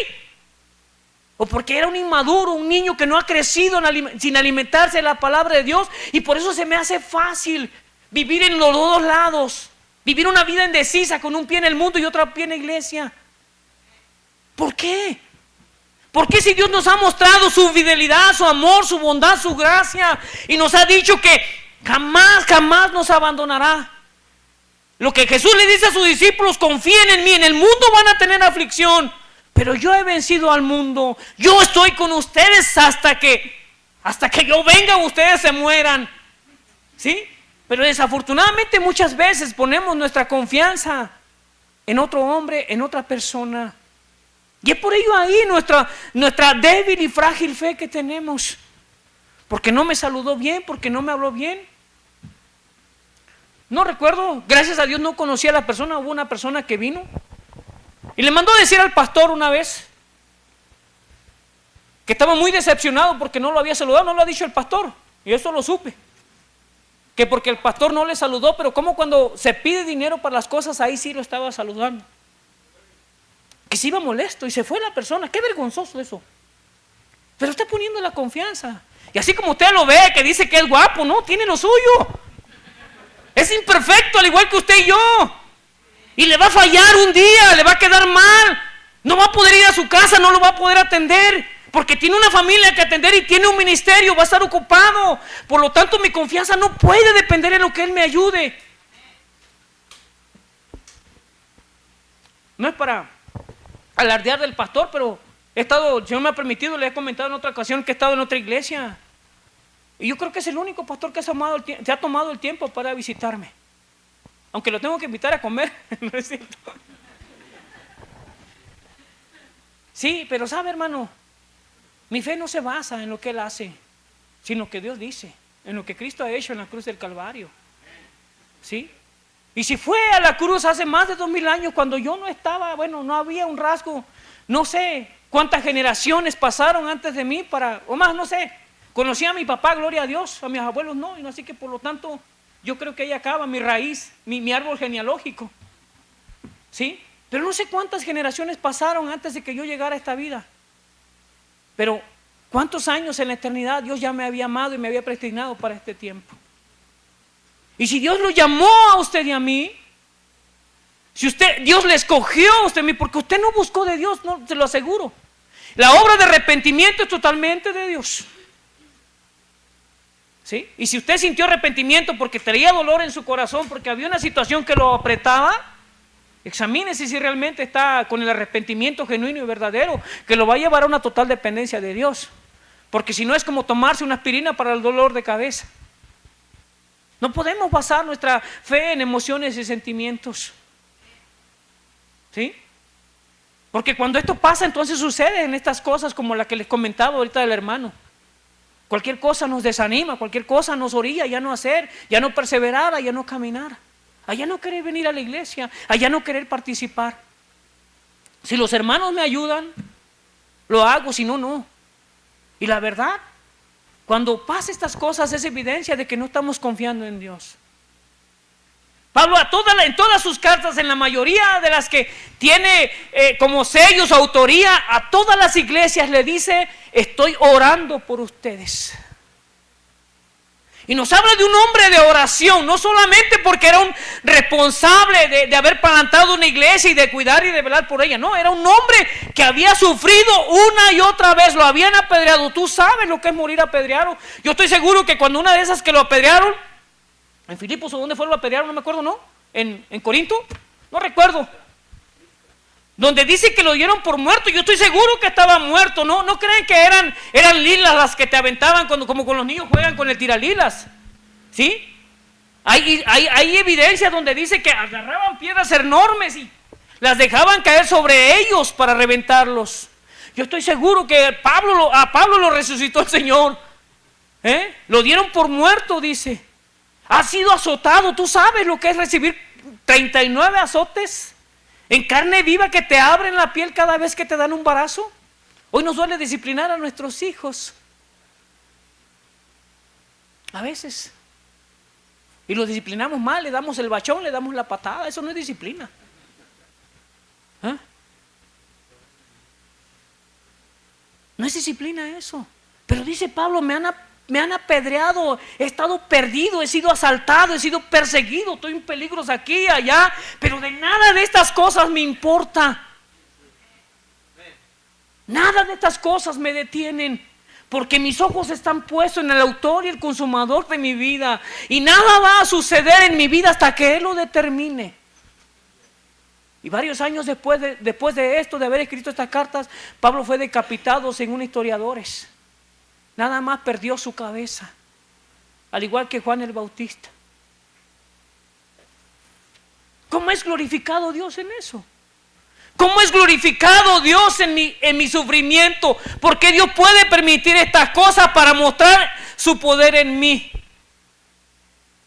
¿O porque era un inmaduro, un niño que no ha crecido sin alimentarse de la palabra de Dios? Y por eso se me hace fácil vivir en los dos lados. Vivir una vida indecisa con un pie en el mundo y otro pie en la iglesia. ¿Por qué? ¿Por qué si Dios nos ha mostrado su fidelidad, su amor, su bondad, su gracia y nos ha dicho que jamás nos abandonará? Lo que Jesús le dice a sus discípulos: confíen en mí, en el mundo van a tener aflicción, pero yo he vencido al mundo. Yo estoy con ustedes hasta que yo venga, ustedes se mueran. ¿Sí? Pero desafortunadamente muchas veces ponemos nuestra confianza en otro hombre, en otra persona. Y es por ello ahí nuestra débil y frágil fe que tenemos. Porque no me saludó bien, porque no me habló bien. No recuerdo, gracias a Dios no conocí a la persona. Hubo una persona que vino y le mandó a decir al pastor una vez que estaba muy decepcionado porque no lo había saludado. No lo ha dicho el pastor, y eso lo supe, que porque el pastor no le saludó, pero como cuando se pide dinero para las cosas, ahí sí lo estaba saludando. Que se iba molesto y se fue la persona. Qué vergonzoso eso. Pero está poniendo la confianza. Y así como usted lo ve, que dice que es guapo, no, tiene lo suyo. Es imperfecto al igual que usted y yo. Y le va a fallar un día, le va a quedar mal. No va a poder ir a su casa, no lo va a poder atender, porque tiene una familia que atender y tiene un ministerio, va a estar ocupado. Por lo tanto, mi confianza no puede depender en lo que Él me ayude. No es para alardear del pastor, pero el Señor me ha permitido, le he comentado en otra ocasión que he estado en otra iglesia. Y yo creo que es el único pastor que se ha tomado el tiempo para visitarme. Aunque lo tengo que invitar a comer, ¿no es cierto? Sí, pero sabe, hermano, mi fe no se basa en lo que Él hace, sino que Dios dice, en lo que Cristo ha hecho en la cruz del Calvario. ¿Sí? Y si fue a la cruz hace más de 2000 años, cuando yo no estaba, bueno, no había un rasgo, no sé cuántas generaciones pasaron antes de mí o más, no sé. Conocí a mi papá, gloria a Dios, a mis abuelos no, así que por lo tanto yo creo que ahí acaba mi raíz, mi árbol genealógico. ¿Sí? Pero no sé cuántas generaciones pasaron antes de que yo llegara a esta vida. Pero cuántos años en la eternidad Dios ya me había amado y me había predestinado para este tiempo. Y si Dios lo llamó a usted y a mí, Dios le escogió a usted y a mí, porque usted no buscó de Dios, no, se lo aseguro. La obra de arrepentimiento es totalmente de Dios. ¿Sí? Y si usted sintió arrepentimiento porque traía dolor en su corazón, porque había una situación que lo apretaba, examínese si realmente está con el arrepentimiento genuino y verdadero, que lo va a llevar a una total dependencia de Dios. Porque si no, es como tomarse una aspirina para el dolor de cabeza. No podemos basar nuestra fe en emociones y sentimientos. ¿Sí? Porque cuando esto pasa, entonces suceden estas cosas como la que les comentaba ahorita del hermano. Cualquier cosa nos desanima, cualquier cosa nos orilla ya no hacer, ya no perseverar, ya no caminar, a ya no querer venir a la iglesia, a ya no querer participar. Si los hermanos me ayudan, lo hago, si no, no. Y la verdad, cuando pasa estas cosas es evidencia de que no estamos confiando en Dios. Pablo en todas sus cartas, en la mayoría de las que tiene como sellos, autoría, a todas las iglesias le dice: estoy orando por ustedes. Y nos habla de un hombre de oración, no solamente porque era un responsable de haber plantado una iglesia y de cuidar y de velar por ella. No, era un hombre que había sufrido una y otra vez, lo habían apedreado. Tú sabes lo que es morir apedreado. Yo estoy seguro que cuando una de esas que lo apedrearon, en Filipos o donde fue lo apedrearon, no me acuerdo, ¿no? En Corinto, no recuerdo. Donde dice que lo dieron por muerto, yo estoy seguro que estaba muerto. No creen que eran lilas las que te aventaban como con los niños juegan con el tiralilas. ¿Sí? Hay evidencia donde dice que agarraban piedras enormes y las dejaban caer sobre ellos para reventarlos. Yo estoy seguro que a Pablo lo resucitó el Señor. Lo dieron por muerto, dice. Ha sido azotado. ¿Tú sabes lo que es recibir 39 azotes en carne viva que te abren la piel cada vez que te dan un barazo? Hoy nos duele disciplinar a nuestros hijos. A veces. Y los disciplinamos mal, le damos el bachón, le damos la patada. Eso no es disciplina. No es disciplina eso. Pero dice Pablo, me han apedreado, he estado perdido, he sido asaltado, he sido perseguido, estoy en peligros aquí y allá, pero de nada de estas cosas me importa. Nada de estas cosas me detienen, porque mis ojos están puestos en el autor y el consumador de mi vida, y nada va a suceder en mi vida hasta que Él lo determine. Y varios años después de esto, de haber escrito estas cartas, Pablo fue decapitado según historiadores. Nada más perdió su cabeza, al igual que Juan el Bautista. ¿Cómo es glorificado Dios en eso? ¿Cómo es glorificado Dios en mi sufrimiento? Porque Dios puede permitir estas cosas para mostrar su poder en mí.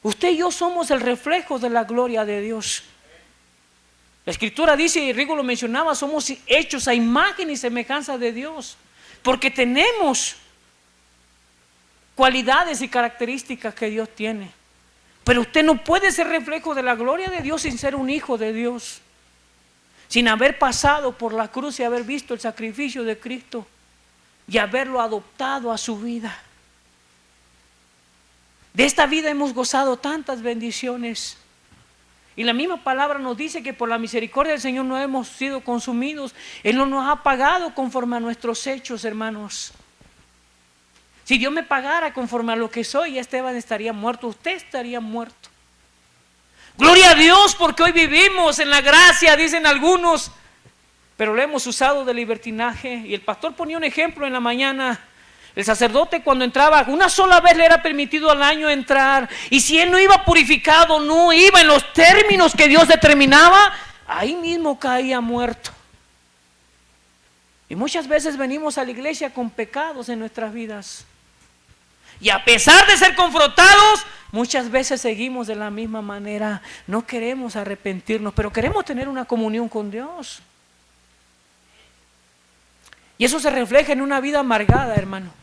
Usted y yo somos el reflejo de la gloria de Dios. La Escritura dice, y Rigo lo mencionaba, somos hechos a imagen y semejanza de Dios, porque tenemos cualidades y características que Dios tiene. Pero usted no puede ser reflejo de la gloria de Dios sin ser un hijo de Dios, sin haber pasado por la cruz y haber visto el sacrificio de Cristo y haberlo adoptado a su vida. De esta vida hemos gozado tantas bendiciones, y la misma palabra nos dice que por la misericordia del Señor no hemos sido consumidos. Él no nos ha pagado conforme a nuestros hechos, hermanos. Si Dios me pagara conforme a lo que soy, ya Esteban estaría muerto, usted estaría muerto. Gloria a Dios, porque hoy vivimos en la gracia, dicen algunos, pero lo hemos usado de libertinaje. Y el pastor ponía un ejemplo en la mañana. El sacerdote, cuando entraba, una sola vez le era permitido al año entrar, y si él no iba purificado, no iba en los términos que Dios determinaba, ahí mismo caía muerto. Y muchas veces venimos a la iglesia con pecados en nuestras vidas, y a pesar de ser confrontados, muchas veces seguimos de la misma manera. No queremos arrepentirnos, pero queremos tener una comunión con Dios. Y eso se refleja en una vida amargada, hermano.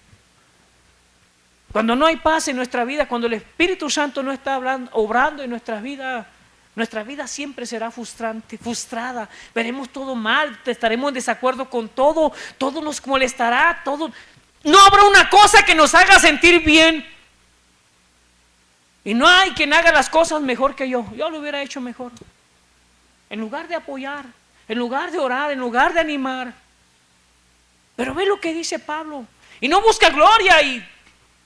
Cuando no hay paz en nuestra vida, cuando el Espíritu Santo no está obrando en nuestra vida siempre será frustrada. Veremos todo mal, estaremos en desacuerdo con todo, todo nos molestará, todo. No habrá una cosa que nos haga sentir bien. Y no hay quien haga las cosas mejor que yo. Yo lo hubiera hecho mejor. En lugar de apoyar, en lugar de orar, en lugar de animar. Pero ve lo que dice Pablo. Y no busca gloria. Y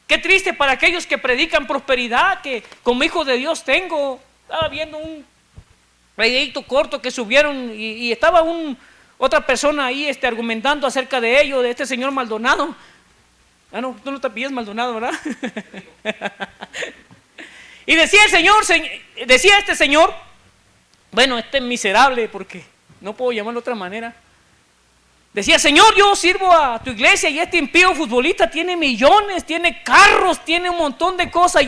qué triste para aquellos que predican prosperidad, que como hijo de Dios tengo. Estaba viendo un videito corto que subieron y estaba otra persona ahí argumentando acerca de ello, de este señor Maldonado. Ah, no, tú no te pillas Maldonado, ¿verdad? Y decía este señor, bueno, este miserable, porque no puedo llamarlo de otra manera. Decía, Señor, yo sirvo a tu iglesia y este impío futbolista tiene millones, tiene carros, tiene un montón de cosas.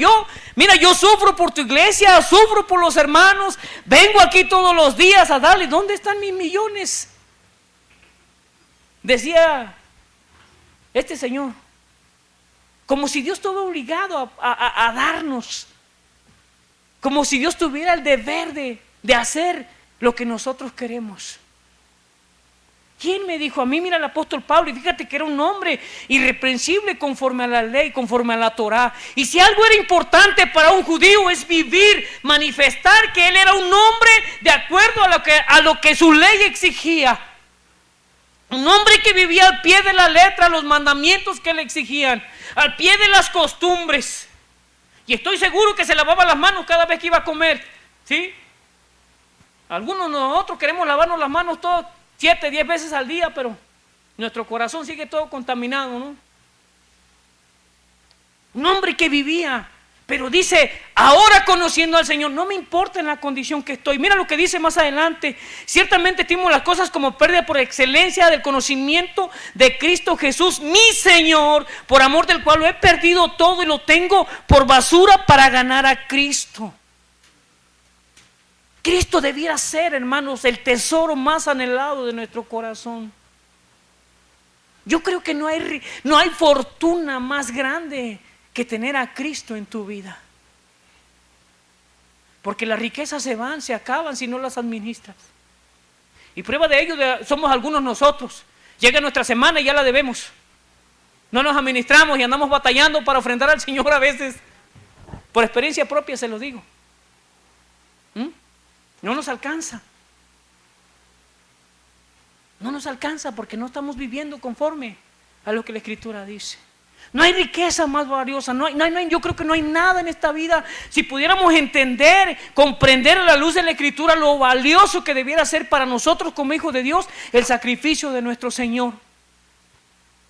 Mira, yo sufro por tu iglesia, sufro por los hermanos, vengo aquí todos los días a darle. ¿Dónde están mis millones? Decía este señor, como si Dios estuviera obligado a darnos, como si Dios tuviera el deber de hacer lo que nosotros queremos. ¿Quién me dijo? A mí, mira, el apóstol Pablo, y fíjate que era un hombre irreprensible conforme a la ley, conforme a la Torá. Y si algo era importante para un judío es vivir, manifestar que él era un hombre de acuerdo a lo que su ley exigía. Un hombre que vivía al pie de la letra, los mandamientos que le exigían, al pie de las costumbres. Y estoy seguro que se lavaba las manos cada vez que iba a comer, ¿sí? Algunos de nosotros queremos lavarnos las manos todos 7, 10 veces al día, pero nuestro corazón sigue todo contaminado, ¿no? Un hombre que vivía, pero dice, ahora conociendo al Señor, no me importa en la condición que estoy. Mira lo que dice más adelante: ciertamente estimo las cosas como pérdida por excelencia del conocimiento de Cristo Jesús, mi Señor, por amor del cual lo he perdido todo y lo tengo por basura para ganar a Cristo. Cristo debiera ser, hermanos, el tesoro más anhelado de nuestro corazón. Yo creo que no hay fortuna más grande que tener a Cristo en tu vida. Porque las riquezas se van, se acaban si no las administras. Y prueba de ello somos algunos nosotros. Llega nuestra semana y ya la debemos. No nos administramos y andamos batallando para ofrendar al Señor a veces. Por experiencia propia se lo digo. No nos alcanza. no nos alcanza porque no estamos viviendo conforme a lo que la Escritura dice. No hay riqueza más valiosa, yo creo que no hay nada en esta vida. Si pudiéramos entender, comprender a la luz de la Escritura lo valioso que debiera ser para nosotros como hijos de Dios el sacrificio de nuestro Señor,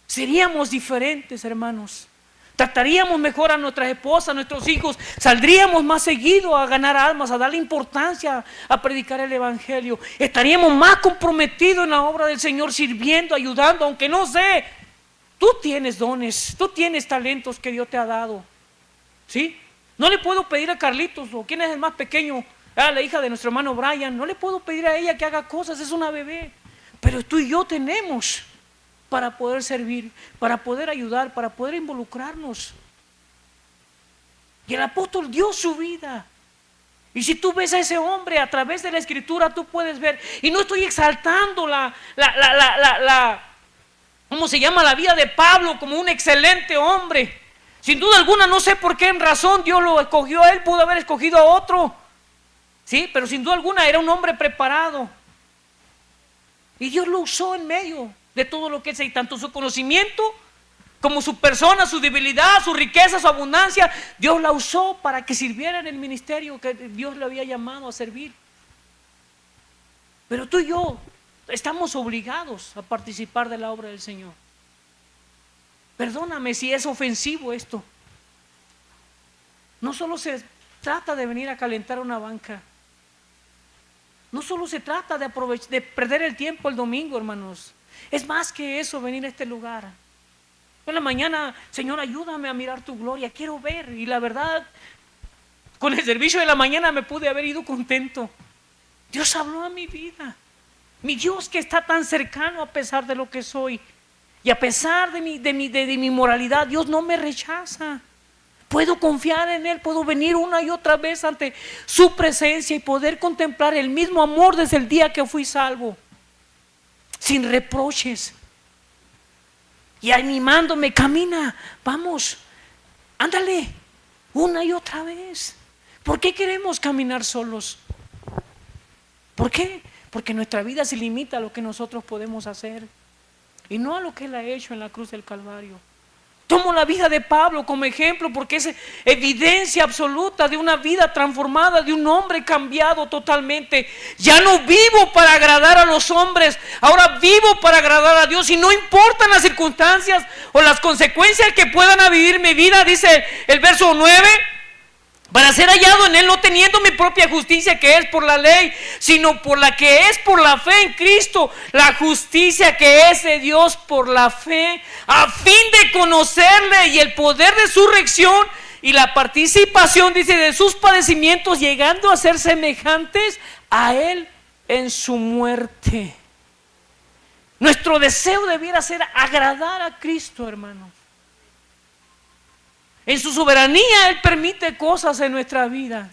seríamos diferentes, hermanos. Trataríamos mejor a nuestras esposas, a nuestros hijos, saldríamos más seguido a ganar almas, a darle importancia a predicar el Evangelio. Estaríamos más comprometidos en la obra del Señor, sirviendo, ayudando, aunque no sé. Tú tienes dones, tú tienes talentos que Dios te ha dado, ¿sí? No le puedo pedir a Carlitos, o quién es el más pequeño, la hija de nuestro hermano Brian, no le puedo pedir a ella que haga cosas, es una bebé. Pero tú y yo tenemos para poder servir, para poder ayudar, para poder involucrarnos. Y el apóstol dio su vida. Y si tú ves a ese hombre a través de la Escritura, tú puedes ver, y no estoy exaltando ¿cómo se llama? La vida de Pablo como un excelente hombre. Sin duda alguna, no sé por qué en razón Dios lo escogió a él, pudo haber escogido a otro. Sí, pero sin duda alguna era un hombre preparado. Y Dios lo usó en medio de todo lo que es, y tanto su conocimiento como su persona, su debilidad, su riqueza, su abundancia, Dios la usó para que sirviera en el ministerio que Dios le había llamado a servir. Pero tú y yo estamos obligados a participar de la obra del Señor. Perdóname si es ofensivo esto. No solo se trata de venir a calentar una banca. No solo se trata de perder el tiempo el domingo, hermanos. Es más que eso, venir a este lugar. En la mañana, Señor, ayúdame a mirar tu gloria, quiero ver. Y la verdad, con el servicio de la mañana me pude haber ido contento. Dios habló a mi vida. Mi Dios que está tan cercano a pesar de lo que soy. Y a pesar de mi moralidad, Dios no me rechaza. Puedo confiar en Él, puedo venir una y otra vez ante su presencia y poder contemplar el mismo amor desde el día que fui salvo. Sin reproches. Y animándome, camina, vamos, ándale, una y otra vez. ¿Por qué queremos caminar solos? ¿Por qué? Porque nuestra vida se limita a lo que nosotros podemos hacer y no a lo que Él ha hecho en la cruz del Calvario. Tomo la vida de Pablo como ejemplo porque es evidencia absoluta de una vida transformada, de un hombre cambiado totalmente. Ya no vivo para agradar a los hombres, ahora vivo para agradar a Dios, y no importan las circunstancias o las consecuencias que puedan vivir mi vida, dice el verso 9. Para ser hallado en Él, no teniendo mi propia justicia que es por la ley, sino por la que es por la fe en Cristo, la justicia que es de Dios por la fe, a fin de conocerle y el poder de su resurrección y la participación, dice, de sus padecimientos, llegando a ser semejantes a Él en su muerte. Nuestro deseo debiera ser agradar a Cristo, hermanos. En su soberanía Él permite cosas en nuestra vida.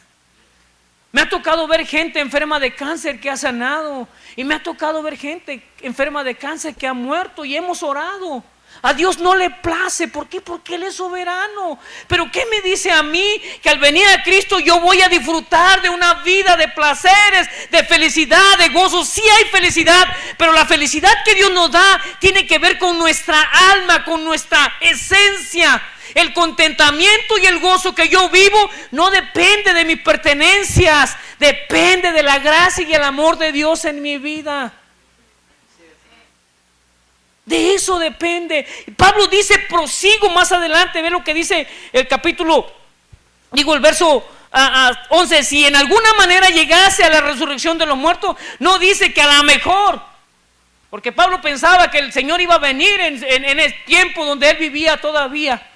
Me ha tocado ver gente enferma de cáncer que ha sanado, y me ha tocado ver gente enferma de cáncer que ha muerto, y hemos orado. A Dios no le place. ¿Por qué? Porque Él es soberano. Pero ¿qué me dice a mí? Que al venir a Cristo yo voy a disfrutar de una vida de placeres, de felicidad, de gozo. Sí hay felicidad, pero la felicidad que Dios nos da tiene que ver con nuestra alma, con nuestra esencia. El contentamiento y el gozo que yo vivo no depende de mis pertenencias, depende de la gracia y el amor de Dios en mi vida. De eso depende. Pablo dice, prosigo más adelante, ve lo que dice el el verso 11. Si en alguna manera llegase a la resurrección de los muertos, no dice que a lo mejor, porque Pablo pensaba que el Señor iba a venir en el tiempo donde él vivía todavía.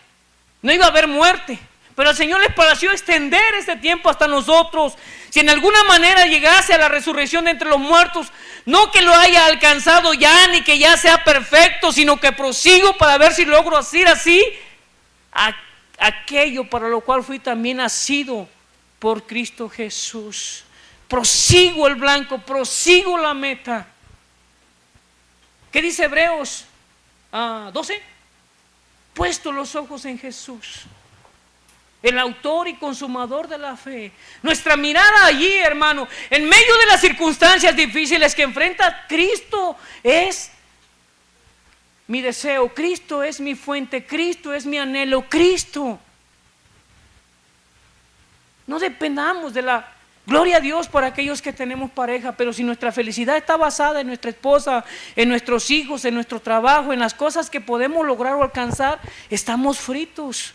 No iba a haber muerte, pero al Señor les pareció extender este tiempo hasta nosotros. Si en alguna manera llegase a la resurrección de entre los muertos, no que lo haya alcanzado ya, ni que ya sea perfecto, sino que prosigo para ver si logro hacer así aquello para lo cual fui también nacido por Cristo Jesús. Prosigo el blanco, prosigo la meta. ¿Qué dice Hebreos 12? Puesto los ojos en Jesús, el autor y consumador de la fe. Nuestra mirada allí, hermano, en medio de las circunstancias difíciles que enfrenta, Cristo es mi deseo, Cristo es mi fuente, Cristo es mi anhelo, Cristo. No dependamos de la gloria a Dios por aquellos que tenemos pareja, pero si nuestra felicidad está basada en nuestra esposa, en nuestros hijos, en nuestro trabajo, en las cosas que podemos lograr o alcanzar, estamos fritos.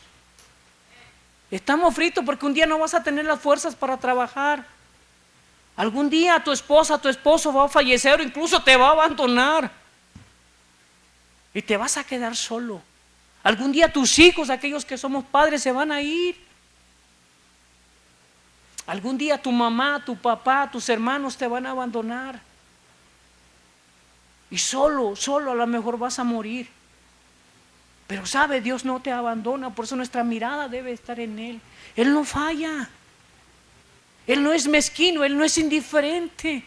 Estamos fritos porque un día no vas a tener las fuerzas para trabajar. Algún día tu esposa, tu esposo va a fallecer o incluso te va a abandonar. Y te vas a quedar solo. Algún día tus hijos, aquellos que somos padres, se van a ir. Algún día tu mamá, tu papá, tus hermanos te van a abandonar. Y solo a lo mejor vas a morir. Pero sabe, Dios no te abandona, por eso nuestra mirada debe estar en Él. Él no falla. Él no es mezquino, Él no es indiferente.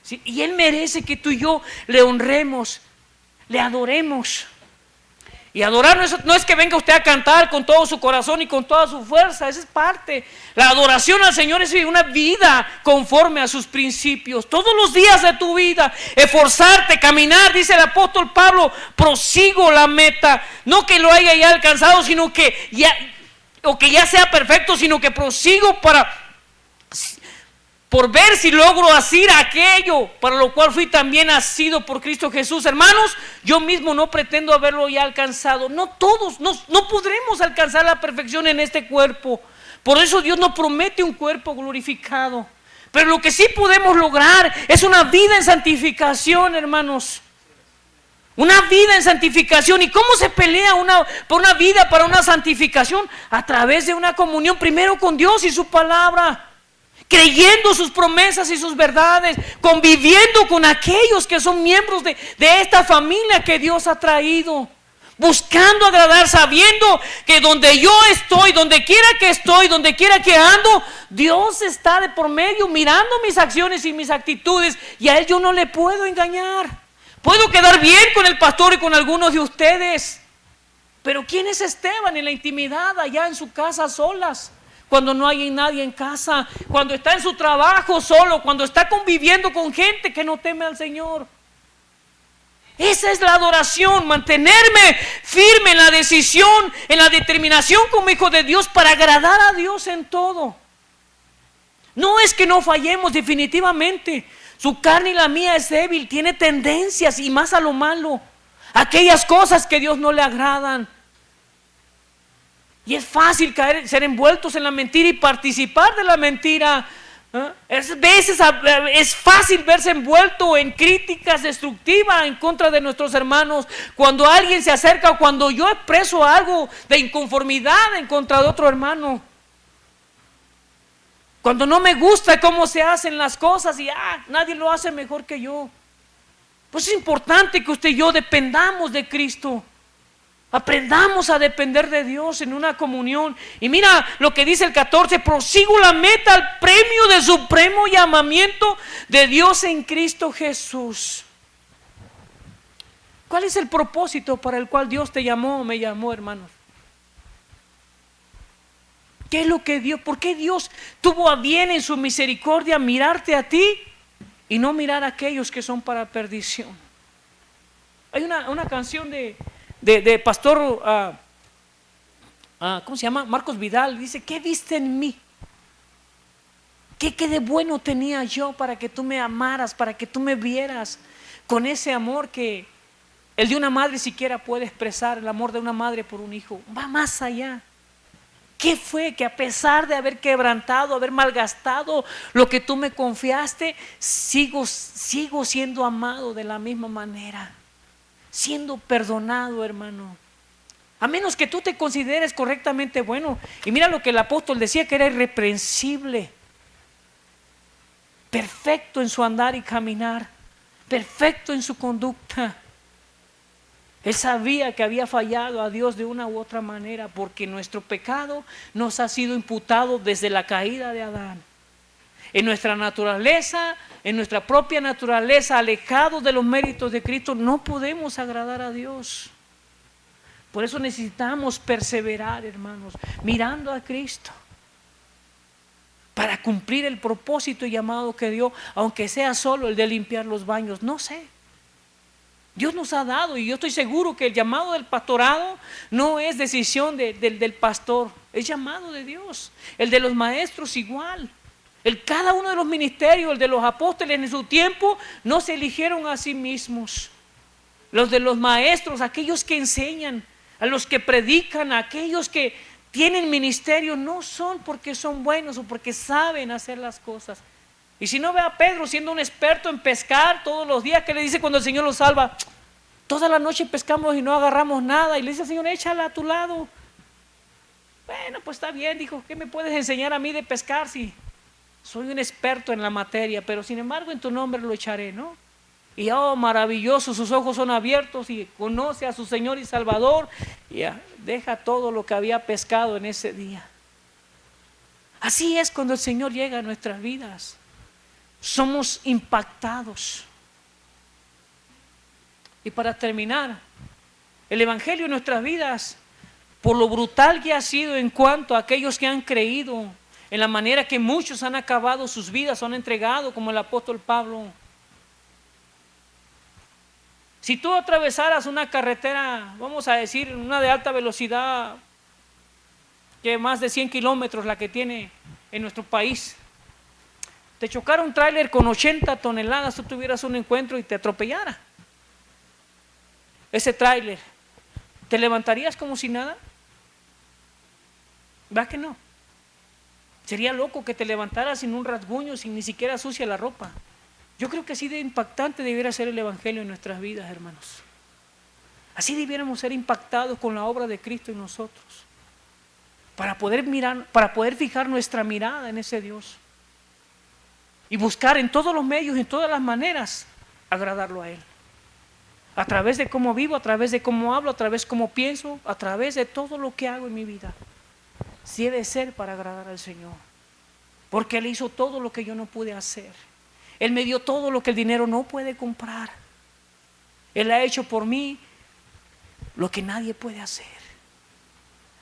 ¿Sí? Y Él merece que tú y yo le honremos, le adoremos. Y adorar no es que venga usted a cantar con todo su corazón y con toda su fuerza, esa es parte. La adoración al Señor es vivir una vida conforme a sus principios. Todos los días de tu vida, esforzarte, caminar, dice el apóstol Pablo, prosigo la meta. No que lo haya ya alcanzado, sino que ya sea perfecto, sino que prosigo por ver si logro hacer aquello para lo cual fui también nacido por Cristo Jesús. Hermanos, yo mismo no pretendo haberlo ya alcanzado. No todos, no podremos alcanzar la perfección en este cuerpo. Por eso Dios nos promete un cuerpo glorificado. Pero lo que sí podemos lograr es una vida en santificación, hermanos. Una vida en santificación. ¿Y cómo se pelea por una vida para una santificación? A través de una comunión primero con Dios y su palabra, creyendo sus promesas y sus verdades, conviviendo con aquellos que son miembros de esta familia que Dios ha traído, buscando agradar, sabiendo que donde yo estoy, donde quiera que estoy, donde quiera que ando, Dios está de por medio, mirando mis acciones y mis actitudes, y a Él yo no le puedo engañar. Puedo quedar bien con el pastor y con algunos de ustedes, pero ¿quién es Esteban en la intimidad allá en su casa solas? Cuando no hay nadie en casa, cuando está en su trabajo solo, cuando está conviviendo con gente que no teme al Señor. Esa es la adoración, mantenerme firme en la decisión, en la determinación como hijo de Dios para agradar a Dios en todo. No es que no fallemos, definitivamente. Su carne y la mía es débil, tiene tendencias y más a lo malo, aquellas cosas que a Dios no le agradan. Y es fácil ser envueltos en la mentira y participar de la mentira. Es fácil verse envuelto en críticas destructivas en contra de nuestros hermanos. Cuando alguien se acerca o cuando yo expreso algo de inconformidad en contra de otro hermano. Cuando no me gusta cómo se hacen las cosas y nadie lo hace mejor que yo. Pues es importante que usted y yo dependamos de Cristo. Aprendamos a depender de Dios en una comunión. Y mira lo que dice el 14: prosigo la meta al premio del supremo llamamiento de Dios en Cristo Jesús. ¿Cuál es el propósito para el cual Dios te llamó o me llamó, hermanos? ¿Qué es lo que Dios, por qué Dios tuvo a bien en su misericordia mirarte a ti y no mirar a aquellos que son para perdición? Hay una canción de pastor, ¿cómo se llama? Marcos Vidal. Dice: ¿qué viste en mí? ¿Qué de bueno tenía yo para que tú me amaras, para que tú me vieras con ese amor que el de una madre siquiera puede expresar? El amor de una madre por un hijo va más allá. ¿Qué fue? Que a pesar de haber quebrantado, haber malgastado lo que tú me confiaste, sigo siendo amado de la misma manera, siendo perdonado, hermano. A menos que tú te consideres correctamente bueno. Y mira lo que el apóstol decía, que era irreprensible, perfecto en su andar y caminar, perfecto en su conducta. Él sabía que había fallado a Dios de una u otra manera, porque nuestro pecado nos ha sido imputado desde la caída de Adán. En nuestra naturaleza, en nuestra propia naturaleza, alejados de los méritos de Cristo, no podemos agradar a Dios. Por eso necesitamos perseverar, hermanos, mirando a Cristo, para cumplir el propósito y llamado que dio, aunque sea solo el de limpiar los baños, no sé. Dios nos ha dado, y yo estoy seguro que el llamado del pastorado no es decisión del pastor, es llamado de Dios. El de los maestros igual. Cada uno de los ministerios, el de los apóstoles en su tiempo, no se eligieron a sí mismos. Los de los maestros, aquellos que enseñan, a los que predican, a aquellos que tienen ministerio, no son porque son buenos o porque saben hacer las cosas. Y si no ve a Pedro siendo un experto en pescar todos los días, ¿qué le dice cuando el Señor lo salva? Toda la noche pescamos y no agarramos nada. Y le dice al Señor, échala a tu lado. Bueno, pues está bien, dijo, ¿qué me puedes enseñar a mí de pescar si soy un experto en la materia? Pero sin embargo en tu nombre lo echaré, ¿no? Y oh, maravilloso, sus ojos son abiertos y conoce a su Señor y Salvador y deja todo lo que había pescado en ese día. Así es cuando el Señor llega a nuestras vidas. Somos impactados. Y para terminar, el Evangelio en nuestras vidas, por lo brutal que ha sido en cuanto a aquellos que han creído, en la manera que muchos han acabado sus vidas, han entregado, como el apóstol Pablo. Si tú atravesaras una carretera, vamos a decir, una de alta velocidad, que más de 100 kilómetros la que tiene en nuestro país, te chocara un tráiler con 80 toneladas, tú tuvieras un encuentro y te atropellara ese tráiler, ¿te levantarías como si nada? ¿Verdad que no? Sería loco que te levantaras sin un rasguño, sin ni siquiera sucia la ropa. Yo creo que así de impactante debiera ser el Evangelio en nuestras vidas, hermanos. Así debiéramos ser impactados con la obra de Cristo en nosotros, para poder mirar, para poder fijar nuestra mirada en ese Dios y buscar en todos los medios, en todas las maneras, agradarlo a Él. A través de cómo vivo, a través de cómo hablo, a través de cómo pienso, a través de todo lo que hago en mi vida. Si debe ser para agradar al Señor, porque Él hizo todo lo que yo no pude hacer. Él me dio todo lo que el dinero no puede comprar. Él ha hecho por mí lo que nadie puede hacer.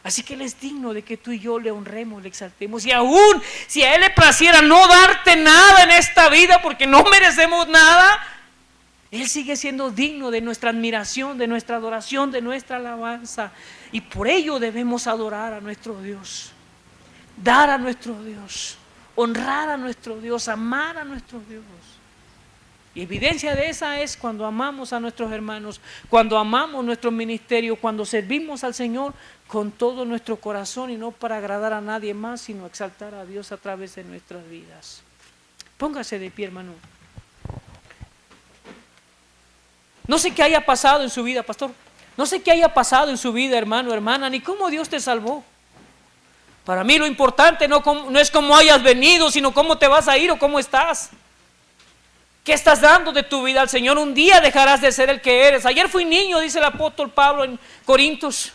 Así que Él es digno de que tú y yo le honremos, le exaltemos. Y aún si a Él le placiera no darte nada en esta vida, porque no merecemos nada, Él sigue siendo digno de nuestra admiración, de nuestra adoración, de nuestra alabanza. Y por ello debemos adorar a nuestro Dios, dar a nuestro Dios, honrar a nuestro Dios, amar a nuestro Dios. Y evidencia de esa es cuando amamos a nuestros hermanos, cuando amamos nuestro ministerio, cuando servimos al Señor con todo nuestro corazón y no para agradar a nadie más, sino exaltar a Dios a través de nuestras vidas. Póngase de pie, hermano. No sé qué haya pasado en su vida, pastor. No sé qué haya pasado en su vida, hermano, hermana, ni cómo Dios te salvó. Para mí lo importante no es cómo hayas venido, sino cómo te vas a ir o cómo estás. ¿Qué estás dando de tu vida al Señor? Un día dejarás de ser el que eres. Ayer fui niño, dice el apóstol Pablo en Corintios.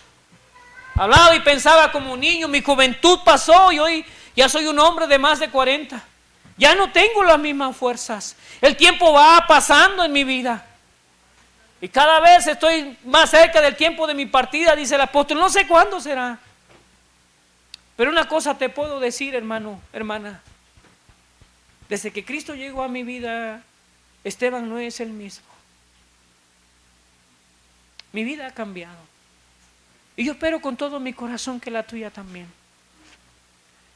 Hablaba y pensaba como un niño, mi juventud pasó y hoy ya soy un hombre de más de 40. Ya no tengo las mismas fuerzas. El tiempo va pasando en mi vida. Y cada vez estoy más cerca del tiempo de mi partida, dice el apóstol. No sé cuándo será. Pero una cosa te puedo decir, hermano, hermana. Desde que Cristo llegó a mi vida, Esteban no es el mismo. Mi vida ha cambiado. Y yo espero con todo mi corazón que la tuya también.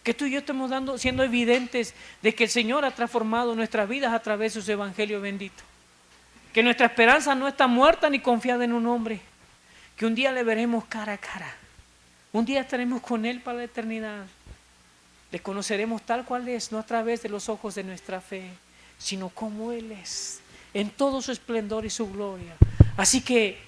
Que tú y yo estemos siendo evidentes de que el Señor ha transformado nuestras vidas a través de su evangelio bendito. Que nuestra esperanza no está muerta ni confiada en un hombre. Que un día le veremos cara a cara. Un día estaremos con Él para la eternidad. Le conoceremos tal cual es, no a través de los ojos de nuestra fe, sino como Él es, en todo su esplendor y su gloria. Así que